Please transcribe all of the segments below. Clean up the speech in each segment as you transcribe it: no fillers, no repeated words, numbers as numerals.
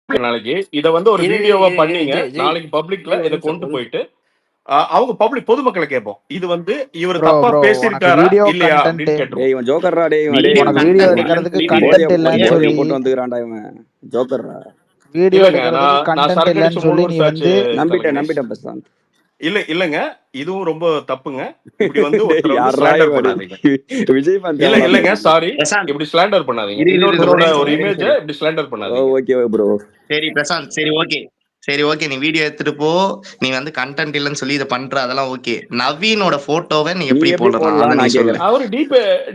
நாளைக்கு இத வந்து ஒரு வீடியோவா பண்ணீங்க. நாளைக்கு பப்ளிக்ல இத கொண்டு போயிட்டு அவங்க பப்ளிக் பொதுமக்களை கேட்போம். இது வந்து இவர் தப்பா பேசியிருக்காரா இல்லையா அப்படின்னு கேட்டுருவோம். டேய் இவன் ஜோக்கர்ரா டேய் இவன் டேய் உனக்கு வீடியோ எடுக்கிறதுக்கு கண்டென்ட் இல்லன்னு சொல்லி போட்டு வந்துக்கறான்டா இவன் ஜோக்கர்ரா. வீடியோ எடுக்கிறதுக்கு கண்டென்ட் இல்லன்னு சொல்லி நீ வந்து நம்பிட்டேன் பிரசாந்த். இல்லங்க இதுவும் ரொம்ப தப்புங்க. இப்படி வந்து ஒருத்தர் ஸ்லாண்டர் பண்ணாதீங்க. விஜய் ஃபேன் இல்லங்க சாரி இப்படி ஸ்லாண்டர் பண்ணாதீங்க. இன்னொருத்தரோட ஒரு இமேஜ் இப்படி ஸ்லாண்டர் பண்ணாதீங்க. Okay bro. சரி பிரசாந்த் சரி ஓகே நீ வீடியோ எடுத்துட்டு போ. நீ வந்து கண்டென்ட் இல்லன்னு சொல்லி இத பண்ற அதெல்லாம் ஓகே. நவீனோட போட்டோவை நீ எப்படி போடலாம் நான் கேக்குறேன். அவர்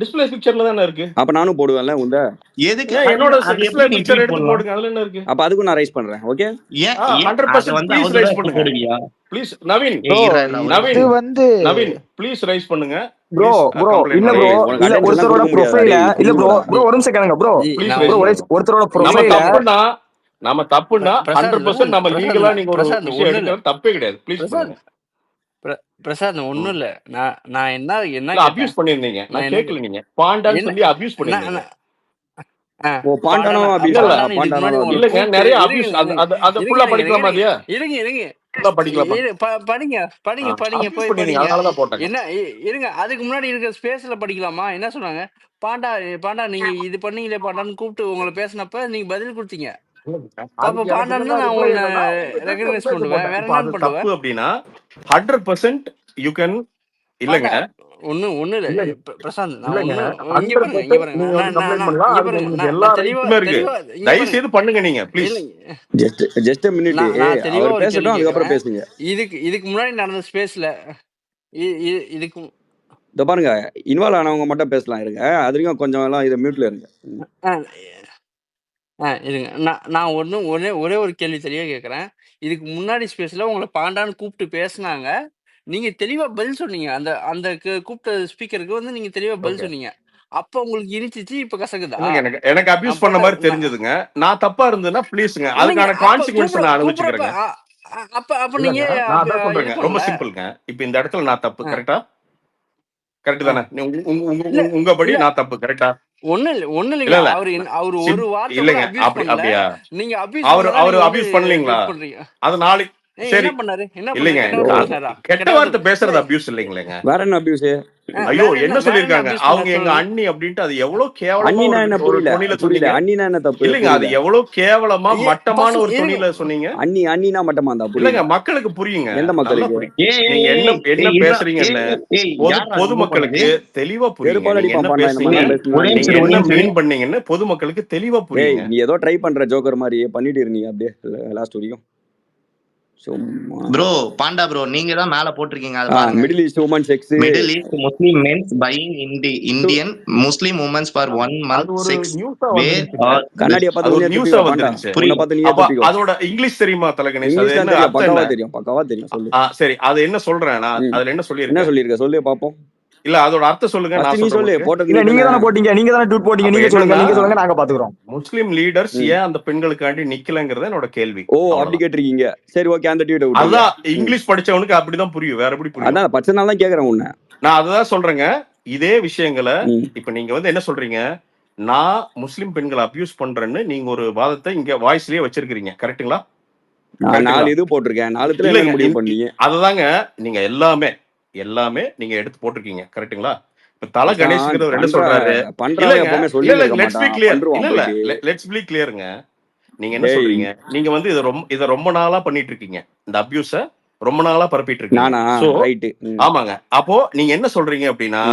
டிஸ்ப்ளே பிக்சர்ல தான இருக்கு. அப்ப நானும் போடுவேன்ல உங்க. எதுக்கு என்னோட டிஸ்ப்ளே பிக்சர் எடுத்து போடுங்க. அதுல என்ன இருக்கு? அப்ப அதுக்கு நான் ரைஸ் பண்றேன். ஓகே 100% ப்ளீஸ் ரைஸ் பண்ணுங்க. ப்ளீஸ் நவீன் இது வந்து நவீன் ப்ளீஸ் ரைஸ் பண்ணுங்க. ப்ரோ இல்ல ஒருத்தரோட ப்ரொஃபைல இல்ல ப்ரோ ஒரு நிமிஷம் கேளுங்க ப்ரோ. ஒருத்தரோட ப்ரொஃபைல நாம தப்புன்னா 100% நம்ம லீகலா நீங்க ஒரு விஷயம் எடுக்கிறது தப்பே கிடையாது. ப்ளீஸ் பண்ணுங்க. பிரசாத் ஒண்ணும் இல்ல. நான் என்ன அபியூஸ் பண்ணிருந்தீங்க. நான் கேக்கல நீங்க பாண்டான்னு சொல்லி அபியூஸ் பண்ணிருந்தீங்க. ஓ பாண்டானோ அபியூஸ் இல்லங்க நிறைய அபியூஸ் அது ஃபுல்லா படிக்கலாமா இல்லையா? இருங்க ஃபுல்லா படிக்கலாமா? படிங்க போய் படிங்க. என்ன இருங்க அதுக்கு முன்னாடி இருக்க ஸ்பேஸ்ல படிக்கலாமா? என்ன சொன்னாங்க? பாண்டா நீங்க இது பண்ணீங்களே பாண்டான்னு கூப்பிட்டு உங்களை பேசினப்ப நீங்க பதில் கொடுத்தீங்க. தப்பு அப்படின்னா 100% யூ கேன் இல்லங்க ஒண்ணு இல்ல பிரசாந்த் தயவு செய்து பண்ணுங்க நீங்க ப்ளீஸ். ஜஸ்ட் a minute அவர் பேசட்டும் அதுக்கு அப்புறம் பேசுங்க. இதுக்கு முன்னாடி நடந்த ஸ்பேஸ்ல இதுக்கு இத பாருங்க இன்வால்வ் ஆனவங்க மட்டும் பேசலாம் இருங்க. அது வரைக்கும் கொஞ்சம் எல்லாம் இத மியூட்ல இருங்க. இருங்க நான் ஒரே ஒரு கேள்வி தெளிவா கேக்குறேன். இதுக்கு முன்னாடி ஸ்பேஸ்ல உங்களை பாண்டான்னு கூப்பிட்டு பேசினாங்க. நீங்க தெளிவா பதில் சொன்னீங்க. அந்த கூப்பிட்ட ஸ்பீக்கருக்கு வந்து நீங்க தெளிவா பதில் சொன்னீங்க. அப்ப உங்களுக்கு இனிச்சிச்சு இப்ப கசக்குதா? எனக்கு அபியூஸ் பண்ண மாதிரி தெரிஞ்சதுங்க. நான் தப்பா இருந்ததுன்னா ப்ளீஸ்ங்க அதுக்கான கான்சிக்வென்ஸ் நான் அனுபவிச்சுக்கிறேங்க. அப்ப நீங்க ரொம்ப சிம்பிள்ங்க. இப்ப இந்த இடத்துல நான் தப்பு கரெக்ட் தானே? உங்கபடி நான் தப்பு கரெக்டா? ஒண்ணு இல்லைங்க. அவரு ஒரு வார்த்தை இல்லங்க அப்படியா? நீங்க அவரு அபியூஸ் பண்ணலீங்களா? அது நாளைக்கு சரி இல்லைங்க கெட்ட வார்த்தை பேசுறது அபியூஸ் இல்லைங்களேங்க. வேற என்ன அபியூஸ்? ஐயோ என்ன சொல்லிருக்காங்க அவங்க எங்க அண்ணி அப்படின்ட்டு அது எவ்வளவு கேவலமா என்ன புரியல. அண்ணினா என்ன தப்பு இல்லைங்க அது எவ்வளவு கேவலமா மட்டமான ஒரு துணியில சொன்னீங்க. அண்ணினா மட்டமா இருந்தா இல்லைங்க மக்களுக்கு புரியுங்க. எந்த மக்களுக்கு நீங்க என்ன பேசுறீங்கன்னு பொதுமக்களுக்கு தெளிவா புரியுங்க. என்ன பேசுறீங்க என்ன மீன் பண்ணீங்கன்னு பொதுமக்களுக்கு தெளிவா புரியுங்க. நீ ஏதோ ட்ரை பண்ற ஜோக்கர் மாதிரி பண்ணிட்டு இருந்தீங்க அப்படியே லாஸ்ட் வரைக்கும். ப்ரோ பாண்டா ப்ரோ நீங்க தான் மேல போட்டுருக்கீங்க அது பாருங்க. Middle east woman sex middle east Muslim mens buying Indian Muslim womens for 1 month sex where கண்ணாடிய பார்த்து நியூஸா வந்துருச்சு. அதோட இங்கிலீஷ் தெரியுமா தலகணேஷ்? அது என்ன பக்காவா தெரியும் சொல்லு. சரி அது என்ன சொல்றேன் நான் அதுல என்ன சொல்லிருக்க சொல்லு பாப்போம். இல்ல அதோட அர்த்தம் சொல்லுங்க. நான் சொல்லு போட்டோ இல்ல நீங்க தான போட்டீங்க. நீங்க தான ட்வீட் போட்டீங்க. நீங்க சொல்லுங்க நாங்க பாத்துக்கறோம். முஸ்லிம் லீடர்ஸ் ஏன் அந்த பெண்களுக்காண்டி நிக்கலங்கறது என்னோட கேள்வி. ஓ அப்படி கேட்றீங்க. சரி ஓகே அந்த ட்வீட் விடு. அதான் இங்கிலீஷ் படிச்சவனுக்கு அப்படிதான் புரியும். வேற எப்படி புரியும்? அதான் பச்சனால தான் கேக்குறேன் உன்னை. நான் அதான் சொல்றேங்க. இதே விஷயங்களை இப்ப நீங்க வந்து என்ன சொல்றீங்க? நான் முஸ்லிம் பெண்களை அபியூஸ் பண்றேன்னு நீங்க ஒரு வாதத்தை இங்க வாய்ஸ்லயே வச்சிருக்கீங்க கரெக்ட்டுங்களா? நான் 4 இது போட்டிருக்கேன். 4த்துல என்ன முடிவு பண்ணீங்க? அததாங்க நீங்க எல்லாமே நீங்க எடுத்து போட்டிருக்கீங்க கரெக்ட்டுங்களா? இப்ப தல கணேஷ்ங்கிறவர் என்ன சொல்றாரு? லெட்ஸ் பீ கிளியர்ங்க. நீங்க என்ன சொல்றீங்க? நீங்க வந்து இத ரொம்ப நாளா பண்ணிட்டு இருக்கீங்க. இந்த அபியூஸ ரொம்ப நாளா பரப்பிட்டு இருக்கீங்க. ஆமாங்க. அப்போ நீங்க என்ன சொல்றீங்க அப்படின்னா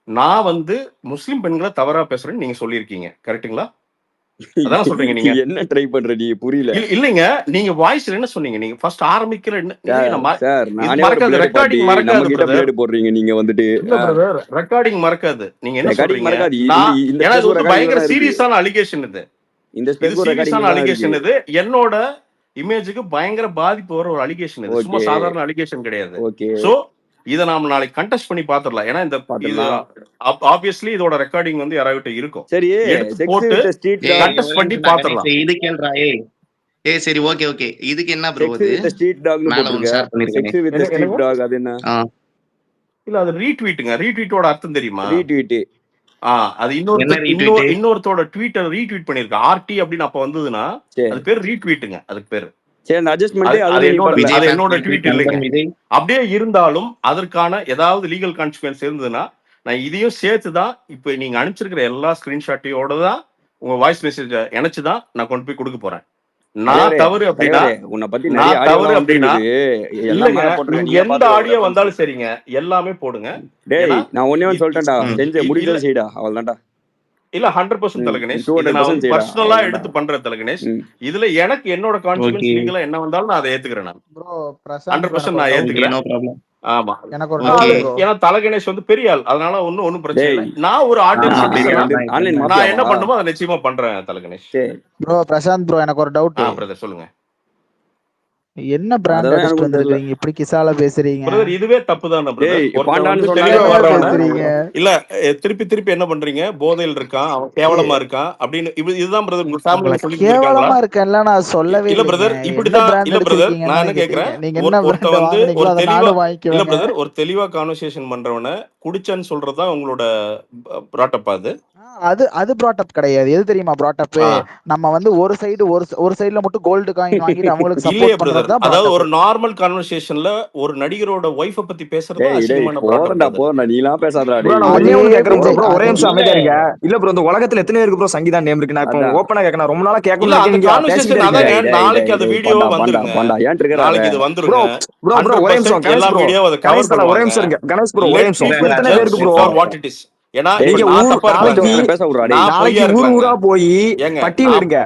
நான் வந்து முஸ்லிம் பெண்களை தவறா பேசுறேன்னு நீங்க சொல்லியிருக்கீங்க கரெக்ட்டுங்களா? அதான் சொல்றீங்க. நீங்க என்ன ட்ரை பண்ற நீ புரியல. இல்லங்க நீங்க வாய்ஸ்ல என்ன சொன்னீங்க? நீங்க ஃபர்ஸ்ட் ஆரம்பிக்கிற சார் மறக்காது ரெக்கார்டிங் மறக்காது போடுறீங்க நீங்க வந்துட்டு ரெக்கார்டிங் மறக்காது. நீங்க என்ன சொல்றீங்க? ஏன்னா இது ஒரு பயங்கர சீரியஸான அலிகேஷன். இந்த சீரியஸான அலிகேஷன் இது என்னோட இமேஜுக்கு பயங்கர பாதிப்பு வர ஒரு அலிகேஷன். இது சும்மா சாதாரண அலிகேஷன் கிடையாது. சோ இத நாம நாளைக்கு கண்டெஸ்ட் பண்ணி பாத்துறலாம். ஏன்னா இந்த ஆப்வியஸ்லி இதோட ரெக்கார்டிங் வந்து யாராவது இருக்கும். சரி போட்டு கண்டெஸ்ட் பண்ணி பாத்துறலாம். இது கேள்றா சரி ஓகே இதுக்கு என்ன ப்ரோ இது ஸ்ட்ரீட் டாக்னு போட்டுருக்க. செக்ஸ் வித் ஸ்ட்ரீட் டாக் அது என்ன? இல்ல அது ரீட்வீட்டுங்க. ரீட்வீட்டோட அர்த்தம் தெரியுமா? ரீட்வீட் அது என்ன ரீட்வீட்? இன்னொருத்தோட ட்வீட்டை ரீட்வீட் பண்ணிருக்கு. ஆர்டி அப்படின்னு அப்ப வந்ததுன்னா அது பேர் ரீட்வீட்டுங்க. அதுக்கு பேரு சரி, அந்த அட்ஜஸ்ட்மெண்ட் அது அதுல நீ பண்ணல. விஜய் என்னோட fans ட்வீட் meet இல்லைங்க. நண்பன் விஜய். அப்படியே இருந்தாலும் அதற்கான ஏதாவது லீகல் கான்சிக்வன்ஸ் இருந்ததுன்னா நான் இதையும் சேர்த்து தான் இப்ப நீங்க அனுப்பிச்சிருக்கிற எல்லா ஸ்கிரீன்ஷாட்டையோட தான் உங்க வாய்ஸ் மெசேஜ் இணைச்சுதான் நான் கொண்டு போய் கொடுக்க போறேன். நான் தவறு அப்படின்னா உன்னை பத்தி நான் தவறு அப்படின்னா இல்லங்க, போட்டுருக்கேன். நீங்க எந்த ஆடியோ வந்தாலும் சரிங்க எல்லாமே போடுங்க. டேய் நான் ஒன்னே ஒன்னு சொல்லிட்டேன்டா, ம். செஞ்ச முடிஞ்சது செய்டா, அவள்தான்டா. இல்ல 100% தலகணேஷ். 200% செய்டா. பர்சனலா எடுத்து பண்ற தலகணேஷ். இதுல எனக்கு என்னோட கான்ஃபிடன்ஸ் Okay. லீகலா என்ன வந்தாலும் நான் அதை ஏத்துக்கிறேன். நான் ப்ரோ பிரசாந்த் 100% நான் ஏத்துக்கிறேன். No problem. ஆமா, எனக்கு ஒரு Okay. doubt bro. ஏன்னா தலகணேஷ் வந்து பெரிய ஆள், அதனால ஒன்னும் பிரச்சனை இல்லை. நான் ஒரு ஆடியன்ஸ் ஆன்லைன் நான் என்ன பண்ணுமோ அதை நிச்சயமா பண்றேன் தலகணேஷ். ப்ரோ பிரசாந்த் ப்ரோ எனக்கு ஒரு டவுட். பிரதர் சொல்லுங்க. என்ன பிராண்ட் அதான் அடிச்சிட்டு எனக்கு வந்திருக்கீங்க? இப்படி கிசால பேசுறீங்க. பிரதர் இதுவே தப்பு தானே டேய், பாண்டான்னு பிரதர்? சொன்னா பேசுறீங்க. இல்ல திருப்பி என்ன பண்றீங்க? போதையில் இருக்கான், அவன் கேவலமா இருக்கான் அப்படின்னு இதுதான் பிரதர் உங்க ஃபேமிலில சொல்லி கேவலமா இருக்காங்களா? இருக்கேன்ல, நான் சொல்லவே இல்ல பிரதர், இல்லைங்க. இப்படிதான். என்ன brand இல்ல பிரதர், அடிச்சிருக்கீங்கன்னு நான் என்ன தான் கேக்குறேன், கேக்குறீங்க. நீங்க என்ன ஒருத்த brand வந்து வாங்குனீங்களோ ஒரு அதை தெளிவா நானும் இல்ல வாங்கிக்குவேங்க. பிரதர், ஒரு தெளிவா கான்வர்சேஷன் பண்றவன குடிச்சன்னு சொல்றதுதான் உங்களோட பிராட்டப். அது அது brought up கிடையாது. எது தெரியுமா brought up? நம்ம வந்து ஒரு சைடுல மட்டும் கோல்டு காயின் வாங்கிட்டு அவங்களுக்கு இல்லையே சப்போர்ட் பிரதர். பண்றது தான் அதாவது brought ஒரு up. நார்மல் கான்வர்சேஷன்ல ஒரு நடிகரோட ஒய்ஃப பத்தி பேசுறது அசிங்கமான போறா போறா, நீலாம் பேசாதடா. ப்ரோ நான் ஒண்ணே ஒண்ணு கேக்குறேன் ப்ரோ. ப்ரோ ஒரே நிமிஷம் அமைதியா இருங்க. இல்ல ப்ரோ, இந்த உலகத்துல எத்தனை பேருக்கு ப்ரோ சங்கீதா நேம் இருக்கு? நான் இப்போ ஓபனா கேக்குறேன், ரொம்ப நாளா இல்ல கேட்கணும். அந்த நீங்க கான்வர்சேஷன் பேசிட்டே அதான் இருக்கீங்க. நாளைக்கு அந்த வீடியோ வந்துருங்க. நாளைக்கு இது ப்ரோ வந்துருங்க. ப்ரோ ப்ரோ ஒரே நிமிஷம் கணேஷ் எல்லா ப்ரோ, வீடியோ அதை கணேஷ் கவர் தல ஒரே பண்ணுவாங்க. நிமிஷம் இருங்க. கணேஷ் ப்ரோ ஒரே Let நிமிஷம். people எத்தனை judge பேருக்கு bro for what it is. ஏன்னா நீங்க நான் தப்பா நாளைக்கு ஊர் ஊரா போய் பட்டியல் எடுங்க.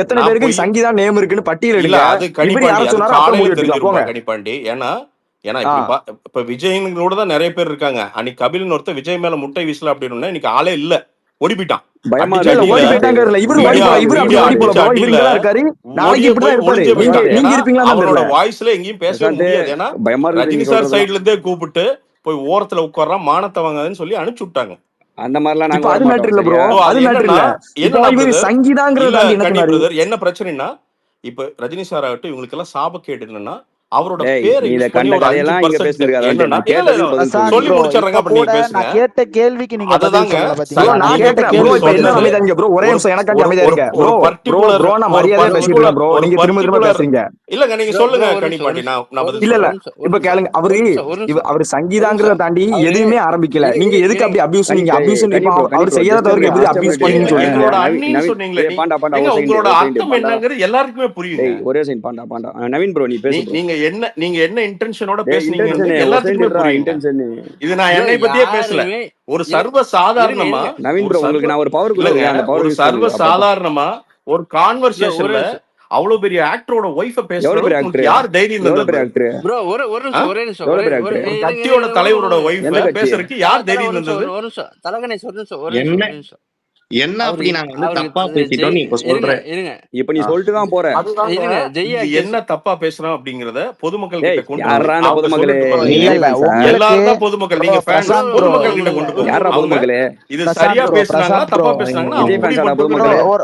எத்தனை பேருக்கு சங்கீதா நேம் இருக்குன்னு பட்டியல் இல்ல எடுங்க. அது இப்படி கணிப்பாண்டி, யாரும் அது சொன்னாலும் அப்புறம் காலையில முடிவு எடுத்துக்கலாம். தெரிஞ்சிருப்பா போங்க. கணிப்பாண்டி. ஏன்னா இப்ப விஜயனோட தான் நிறைய பேர் இருக்காங்க. அன்னைக்கு கபிலன் ஒருத்தர் விஜய் மேல முட்டை வீசல அப்படின்னு இன்னைக்கு ஆளே இல்ல, ஓடி போயிட்டான். பயமா இல்ல ஓடி போயிட்டாங்க. இவரு ஓடி போல, இவரு அப்படி ஓடி போல ப்ரோ. இவரு இங்கதான் இருக்காரு, நாளைக்கு இப்படிதான் இருப்பாரு. நீங்க இருப்பீங்களா? அவரோட வாய்ஸ்ல எங்கேயும் பேசவே முடியாது. ஏன்னா பயமா ரஜினி சார் சைடுல இருந்தே கூப்பிட்டு போய் ஓரத்துல உட்கார்றான், மானத்தை வாங்காதுன்னு சொல்லி அனுப்பிச்சு விட்டாங்க. அந்த மாதிரிலாம் நாங்க அது மேட்டர் இல்ல ப்ரோ, அது மேட்டர் இல்ல. இப்போ இவரு சங்கீதாங்கறது என்ன சொன்னாரு? என்ன பிரச்சனைனா, இப்ப ரஜினி சார் ஆகட்டும் இவங்களுக்கு எல்லாம் சாபக்கேடு என்னன்னா அவரோட பேரை இத யூஸ் பண்ணி கண்ட ஒரு கதையெல்லாம் இங்க 5% பேசிருக்காரு. என்னன்னா சொல்லி முடிச்சறங்க. அப்ப நீங்க பேசுங்க. நான் கேட்ட கேள்விக்கு நீங்க பதில் அததாங்க சொல்லல ப்ரோ பாத்தீங்களா? நான் கேக்குறேன் ப்ரோ. இப்போ என்ன அமைதியா இருங்க ப்ரோ. ஒரே நிமிஷம் எனக்காக அமைதியா இருங்க ப்ரோ. ப்ரோ நான் மரியாதையா பேசிட்டேன் ப்ரோ. நீங்க திரும்ப பேசுறீங்க. இல்லங்க நீங்க சொல்லுங்க கணிப்பாண்டி. நான் பதில் இல்ல இப்ப கேளுங்க. அவரு சங்கீதாங்கறத தாண்டி எதுவுமே ஆரம்பிக்கல. நீங்க எதுக்கு அப்படி அபியூஸ்? நீங்க அபியூஸ் அவர் செய்யாத தவறுக்கு எப்படி அபியூஸ் பண்ணீங்கன்னு சொல்லுங்க. எங்களோட அண்ணின்னு சொன்னீங்களே, உங்களோட அர்த்தம் என்னங்கிறது எல்லாருக்குமே புரியுங்க. ஒரே சைன் பாண்டா. நவீன் ப்ரோ நீ பேசு. நீங்க என்ன இன்டென்ஷனோட பேசுனீங்க எல்லாத்துக்குமே புரியுங்க. இது நான் என்னை பத்தியே பேசல. ஒரு சர்வ சாதாரணமா நவீன் ப்ரோ உங்களுக்கு நான் ஒரு பவர் கொடுக்கிறேன். அந்த பவர் சர்வ சாதாரணமா ஒரு கான்வர்சேஷன்ல அவ்வளவு பெரிய ஆக்டரோட ஒய்ஃப பேசுறது யார் தைரியம் இருந்தது? ப்ரோ ஒரே நிமிஷம் கட்சியோட தலைவரோட ஒய்ஃப பேசுறதுக்கு யார் தைரியம் இருந்தது? ஒரு நிமிஷம் தலகணேஷ் ஒரு நிமிஷம். என்ன அப்படி நாங்க வந்து தப்பா பேசிட்டோம் நீ இப்ப சொல்ற? இருங்க இப்ப நீ சொல்லிட்டு தான் போற. இருங்க ஜெயா என்ன தப்பா பேசுறோம் அப்படிங்கறத பொதுமக்கள் கிட்ட கொண்டு யாரா அந்த பொதுமக்களே? எல்லாரும் தான் பொதுமக்கள். நீங்க ஃபேன்ஸ் பொதுமக்கள் கிட்ட கொண்டு போங்க. யாரா பொதுமக்களே? இது சரியா பேசுறாங்களா தப்பா பேசுறாங்கன்னா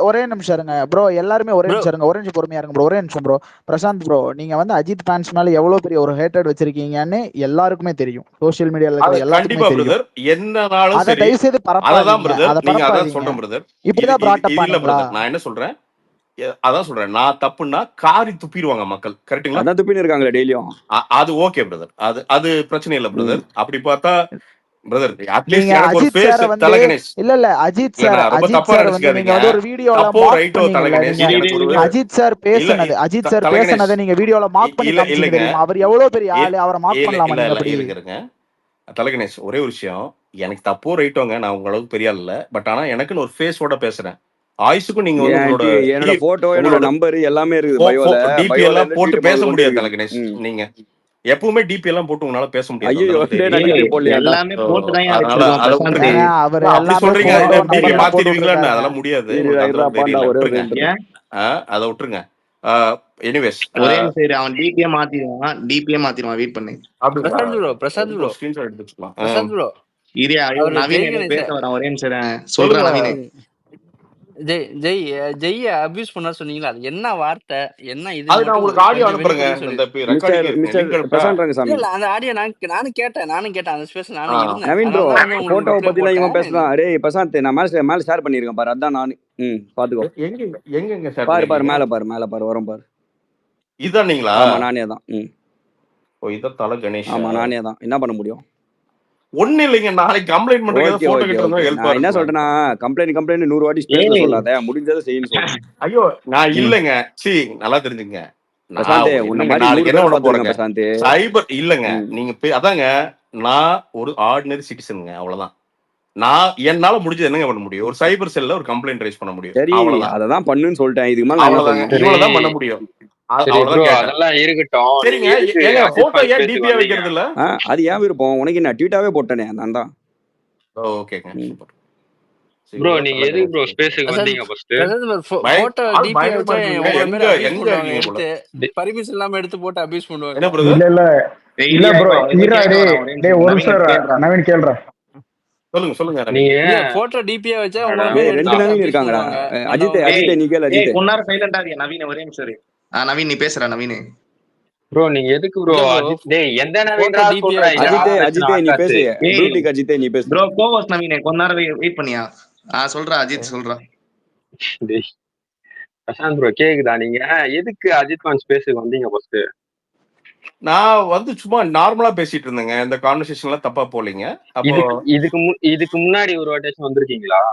ஒரே நிமிஷம் இருங்க ப்ரோ. எல்லாருமே ஒரே நிமிஷம் இருங்க. ஒரே நிமிஷம் பொறுமையா இருங்க ப்ரோ. ஒரே நிமிஷம் ப்ரோ. பிரசாந்த் ப்ரோ நீங்க வந்து அஜித் ஃபேன்ஸ் மேல எவ்வளவு பெரிய ஒரு ஹேட்டட் வச்சிருக்கீங்கன்னு எல்லாருக்குமே தெரியும். சோஷியல் மீடியால இருக்கிற எல்லாருக்குமே தெரியும். என்னனாலும் அத தயவு செய்து பரப்பாதீங்க. இப்படிதான் brought up பண்ணீங்களா? நான் என்ன சொல்றேன், அதான் சொல்றேன். நான் தப்புன்னா காரி துப்பிடுவாங்க மக்கள். கரெக்ட்டுங்களா? அதான் துப்பின்னு இருக்காங்களே டெய்லியும். அது ஓகே பிரதர். அது பிரச்சனை இல்ல பிரதர். அப்படி பார்த்தா பிரதர் நீங்க அஜித் சார் வந்து இல்ல அஜித் சார் வந்து நீங்க வந்து ஒரு வீடியோல மார்க் பண்ணீங்க. அஜித் சார் பேசுனதை நீங்க வீடியோல மார்க் பண்ணி காமிச்சீங்க தெரியுமா? அவர் எவ்வளவு பெரிய ஆளு, அவரை மார்க் பண்ணலாமா நீங்க? அப்படி இருக்குங்க தலகணேஷ். ஒரே ஒரு விஷயம், எனக்கு தப்போ ரைட்டோங்க, நான் உங்களுக்கு பெரிய ஆள் இல்ல. பட் ஆனா எனக்குன்னு ஒரு ஃபேஸோட பேசுறேன். ஆயுசுக்கும் நீங்க வந்து உங்களோட என்னோட போட்டோ என்னோட நம்பர் எல்லாமே இருக்கு. பயோல டிபி எல்லாம் போட்டு பேச முடியாது தலகணேஷ். நீங்க எப்பவுமே டிபி எல்லாம் போட்டு உங்களால பேச முடியாது. எல்லாமே போட்டு தான் அவர் அப்படி சொல்றீங்க. டிபி மாத்திடுவீங்களான்னு அதெல்லாம் முடியாது. அத விட்டுருங்க. எனிவேஸ் ஒரே சரி அவன் டிபியே மாத்திடுவான். வெயிட் பண்ணு. பிரசாந்த் ப்ரோ ஸ்கிரீன்ஷாட் எடுத்துக்கலாம். பிரசாந்த் ப்ரோ இரியா நவீன் பேச வரான். ஒரே நிமிஷம் சொல்றேன் நவீன். ஜெய் அபியூஸ் பண்ண சொன்னீங்களா? அது என்ன வார்த்தை? என்ன இது அது நான் மட்டும் உங்களுக்கு ஆடியோ கொஞ்சம் அனுப்புறேங்க. வெளிப்படையா இந்த சொல்லிடுங்க. ரெக்கார்டிங் இருக்குங்க. மிஸ்டர் லிங்க் அனுப்புறேன். பிரசாந்த் ரங்கசாமி. இல்ல அந்த ஆடியோ நானும் கேட்டேன். அந்த ஸ்பேஸ்ல ஆ. நானும் இருந்தேன். நவீன் ப்ரோ அதனால தான் வந்து உங்களுக்கு போட்டோவை ரிப்ளை பத்தி தான் இவன் போட்டேன். பேசலாம். டேய் பிரசாந்த், நான் மேல ஷேர் பண்ணிருக்கேன் பாரு, அதான் நானு. பாத்துக்கோ. எங்க ஷேர் பாரு பண்ணிருக்கீங்க? மேல பாரு வரும் பாரு. இதான் நீங்களா? ஆமா நானே தான். ஓ, இதான் தல கணேஷ். ஆமா நானே தான். என்ன பண்ண முடியும்? ஒண்ணு இல்லைங்க, நாளைக்கு கம்ப்ளைண்ட் பண்றதுக்கு ஓகே போட்டோ ஓகே கிட்ட இருந்தா ஓகே. ஹெல்ப்பா நான் என்ன இருக்கும். சொல்றேன்னா, கம்ப்ளைண்ட் 100 வாட்டி ஸ்பேஸ்ல சொல்லாத, முடிஞ்சதை செய்யணும் சொல்றேன். ஐயோ நான் இல்லைங்க. சி நல்லா தெரிஞ்சுங்க. பிரசாந்த் உன்ன இல்லைங்க, மாதிரி 100 நாளைக்கு என்ன பேர் பண்ண பாத்துருங்க போறேங்க? பிரசாந்த். சைபர் இல்லைங்க. நீங்க அதாங்க, நான் ஒரு ஆர்டினரி சிட்டிசனுங்க, அவ்வளவுதான். நான் என்னால முடிஞ்சது என்னங்க பண்ண முடியும்? ஒரு சைபர் செல்ல ஒரு கம்ப்ளைண்ட் ரைஸ் பண்ண முடியும், சரி அவ்வளவுதான். அததான் பண்ணுன்னு சொல்லிட்டேன். இதுக்கு மேல நான் என்ன அவ்வளவுதாங்க, பண்ணணும்? இவ்வளவுதான் பண்ண முடியும். சரி அவ்வளவுதான் ப்ரோ, கேட்டேன். அதெல்லாம் இருக்கட்டும். சரிங்க, நீங்க எதுக்கு ஏங்க அஜித் போட்டோ ஃபேன் ஏன் ஸ்பேஸுக்கு டிபியா வந்தீங்க? வைக்கிறது இல்ல? அது ஏன் விருப்பம் உனக்கு? என்ன ட்வீட்டாவே போட்டேனே, நான் தான். ஓகேங்க, சூப்பர். ப்ரோ நீங்க எதுக்கு ப்ரோ ஸ்பேஸுக்கு வந்தீங்க ஃபர்ஸ்ட்? போட்டோ ஆள் டிபியா பயங்கரமா வச்சா இருக்குங்க. உங்களை எங்க மாதிரி எங்க அபியூஸ் இருக்கீங்க போல? பண்ணுவாங்க. பர்மிஷன் இல்லாம எடுத்து போட்டு அபியூஸ் பண்ணுவாங்க. என்ன பிரதர்? இல்ல ப்ரோ, டேய் ஒரு நிமிஷம் நவீன் கேளுடா. சொல்லுங்க. நீங்க போட்டோ டிபியா வச்சா உங்களை மாதிரி ரெண்டு எடுத்து நவீன் abuse இருக்காங்கடா. பண்ணுவாங்க. அஜித் நீ கேளு. அஜித் பொன்னார சைலண்டா இருக்க நவீன், ஒரே நிமிஷம் இரு. நவீன் நீ பேசுற நவீன். ப்ரோ நீங்க எதுக்கு ப்ரோ இல்ல bro, அஜித் டேய் எந்த நவீன் photo DP சொல்றா? அஜித் நீ பேசு. ப்ளூடிக் அஜித் நீ பேசு. ப்ரோ கோவஸ் நவீன் கொஞ்ச நேரம் வெயிட் பண்ணியா? சொல்றா அஜித் சொல்றா. டேய் பிரசாந்த் ப்ரோ கேக்குதா? நீங்க எதுக்கு அஜித் ஃபேன் ஸ்பேஸுக்கு வந்தீங்க ஃபர்ஸ்ட்? நான் வந்து சும்மா நார்மலா பேசிட்டு இருந்தேங்க. இந்த கான்வர்சேஷன்ல தப்பா போலீங்க. அப்போ இதுக்கு முன்னாடி ஒரு வாட்டியாச்சும் வந்திருக்கீங்களா?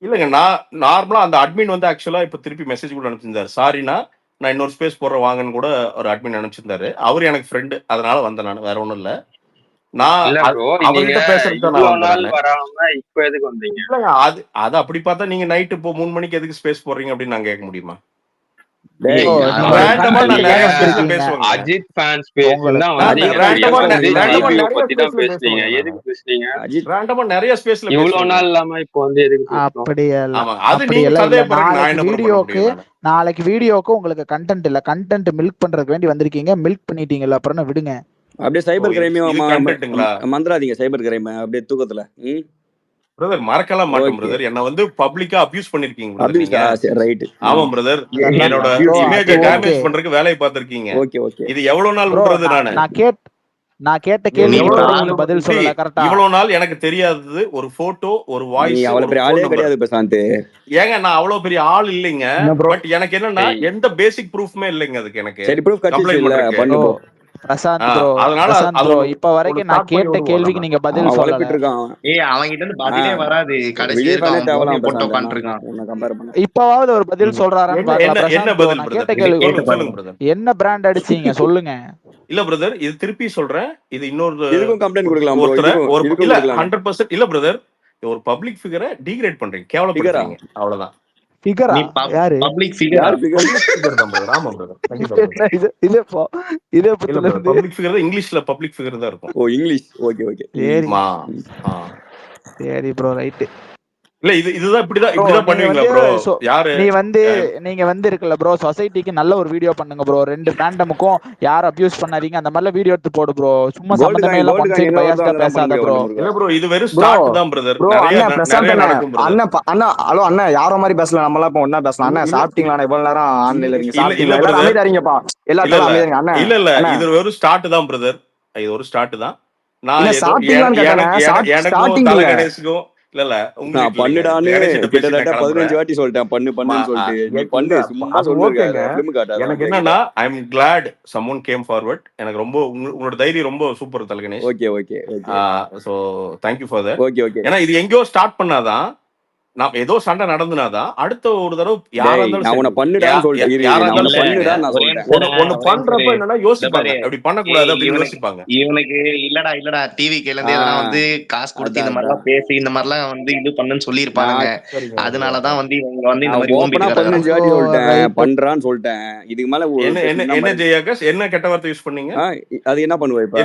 இல்லங்க, நான் நார்மலா அந்த அட்மின் வந்து ஆக்சுவலா இப்ப திருப்பி மெசேஜ் கூட அனுப்பிச்சிருந்தாரு. சாரினா நான் இன்னொரு ஸ்பேஸ் போடுற வாங்கன்னு கூட ஒரு அட்மின் அனுப்பிச்சிருந்தாரு. அவரு எனக்கு ஃப்ரெண்டு, அதனால வந்தேன். நான் வேற ஒண்ணும் இல்ல. நான் இல்ல ப்ரோ, நீங்க அவர்கிட்ட பேசுறதுக்கு தான் நான் இவ்வளவு நாள் வந்தேன். வராம இப்ப எதுக்கு வந்தீங்க? இல்லங்க, அது அப்படி பார்த்தா நீங்க நைட்டு இப்போ 3 மணிக்கு எதுக்கு ஸ்பேஸ் போடுறீங்க அப்படின்னு நான் கேட்க முடியுமா? டேய் ரேண்டமா நான் நிறைய ஸ்பேஸ்ல பேசுவேங்க. அஜித் ஃபேன் ஸ்பேஸ் தான் வந்தீங்க. ரேண்டமா பத்தி தான் பேசுறீங்க. எதுக்கு பேசுறீங்க? அஜித் ரேண்டமா நிறைய ஸ்பேஸ்ல இவ்வளவு நாள் இல்லாம இப்போ வந்து எதுக்கு பேசணும்? அப்படியெல்லாம் ஆமா, அது அப்படி நீங்க எல்லாம் இல்ல. சந்தேகப்படுறீங்க. நான் என்ன பண்ண முடியும்? நாளைக்கு வீடியோக்கு உங்களுக்கு கண்டென்ட் இல்ல, கண்டென்ட் மில்க் பண்றதுக்கு வேண்டி வந்திருக்கீங்க, மில்க் பண்ணிட்டீங்கல்ல, அப்புறம் என்ன விடுங்க. அப்படியே சைபர் கிரைமையும் இது கண்டென்ட்டுங்களா? மந்திராதீங்க. சைபர் கிரைம் அப்படியே தூக்கத்துல. பிரதர் மறக்கலாம் மாட்டோம் பிரதர். என்ன வந்து பப்ளிக்கா அபியூஸ் பண்ணிருக்கீங்க பிரதர் நீங்க. ரைட். ஆமா பிரதர், என்னோட இமேஜ் டேமேஜ் பண்றதுக்கு வேலையை பார்த்திருக்கீங்க. Okay okay. இது எவ்வளவு நாள் விடுறது? நான் கேட்ட கேள்விக்கு பதில் சொல்லல கரெக்ட்டா? இவ்வளவு நாள் எனக்கு தெரியாதது ஒரு போட்டோ, ஒரு வாய்ஸ். நீ அவ்வளவு பெரிய ஆளே கிடையாது பிரசாந்த். ஏங்க நான் அவ்வளவு பெரிய ஆள் இல்லைங்க. பட் எனக்கு என்னன்னா எந்த பேசிக் ப்ரூஃப்மே இல்லைங்க அதுக்கு. எனக்கு சரி ப்ரூஃப் கம்ப்ளைண்ட் இல்ல பண்ணு ப்ரோ. பிரசாந்த் ப்ரோ இப்ப வரைக்கும் நான் கேட்ட கேள்விக்கு நீங்க பதில் சொல்லல. அவன் கிட்ட இருந்து பதிலே வராது. கடைசி வரைக்கும் போட்டோ காண்ட்றான். இப்பவாவது ஒரு பதில் சொல்றாரான்னு பார்க்கலாம். என்ன பதில் கேட்ட கேள்வி சொல்லுங்க பிரதர். என்ன பிராண்ட் அடிச்சீங்க சொல்லுங்க. இல்ல பிரதர், இது திருப்பி சொல்றேன். இது இன்னொரு இதுக்கும் கம்ப்ளைண்ட் கொடுக்கலாம் ப்ரோ. இல்ல 100% இல்ல பிரதர். ஒரு பப்ளிக் ஃபிகரை டீக்ரேட் பண்றீங்க, கேவலப்படுறீங்க, அவ்வளவுதான். ஃபிகரா? யாரு பப்ளிக் ஃபிகர்? ஃபிகர் தான் பிரதர். ஆமா பிரதர். இது பப்ளிக் ஃபிகர் தான். இங்கிலீஷ்ல பப்ளிக் ஃபிகர் தான் இருக்கும். ஓ இங்கிலீஷ். Okay okay. சரி ப்ரோ ரைட். இல்ல இதுதான் இப்படிதான் பண்ணுவீங்களா ப்ரோ? யாரு நீங்க வந்து இருக்குல்ல ப்ரோ, சொசைட்டிக்கு நல்ல ஒரு வீடியோ பண்ணுங்க ப்ரோ. 2 ஃபேண்டமுக்கும் யார் அபியூஸ் பண்ணாதீங்க அந்த மாதிரி வீடியோ எடுத்து போடு ப்ரோ. சும்மா சம்பந்தமே இல்ல ஒன் சைடு பயாஸ்டா பேசாத ப்ரோ. இல்ல ப்ரோ, இது வெறும் ஸ்டார்ட் தான் பிரதர். அண்ணா ஹலோ அண்ணா, யாரோ மாதிரி பேசலாம். நம்ம எல்லாம் இப்ப ஒண்ணா பேசலாம். அண்ணா சாப்பிட்டீங்களா? இவ்வளவு நேரம் ஆன்லைன்ல இருக்கீங்க. சாப்பிட்டீங்களா? எல்லாரும் அமைதியாரீங்கப்பா. எல்லாரும் அமைதியாரீங்க அண்ணா. இல்ல இது வெறும் ஸ்டார்ட் தான் பிரதர். இது ஒரு ஸ்டார்ட் தான். நான் எனக்கும் தலகணேசுக்கும் இல்ல நான் பண்ணுடான்னு கிட்டத்தட்ட 15 வாட்டி சொல்லிட்டேன். பண்ணுன்னு சொல்லிட்டு நீ பண்ணு சும்மா சொல்லுங்க. எனக்கு என்னன்னா ஐ அம் glad someone came forward. எனக்கு ரொம்ப உங்களோட தைரியம் ரொம்ப super Thalaganesh. Okay okay. So thank you for that. Okay okay. ஏன்னா இது எங்கயோ ஸ்டார்ட் பண்ணாதான், நான் ஏதோ சண்டை நடந்துனாதான் அடுத்த ஒரு தடவை யாரா இருந்தாலும் உன்னை பண்ணுடான்னு சொல்லிட்டேன். ஒன்னு பண்றப்ப என்னன்னா யோசிப்பாங்க, அப்படி பண்ணக்கூடாது அப்படின்னு யோசிப்பாங்க. இவனுக்கு இல்லடா டிவி கேல இருந்து எதனா வந்து காசு கொடுத்து இந்த மாதிரிலாம் பேசி இந்த மாதிரிலாம் வந்து இது பண்ணுன்னு சொல்லியிருப்பாங்க. அதனாலதான் வந்து இவங்க வந்து இந்த மாதிரி 15 வாட்டி சொல்லிட்டேன் பண்றான்னு சொல்லிட்டேன். இதுக்கு மேல என்ன ஜெயாகஸ் என்ன கெட்ட வார்த்தை யூஸ் பண்ணீங்க? அது என்ன பண்ணுவ இப்ப?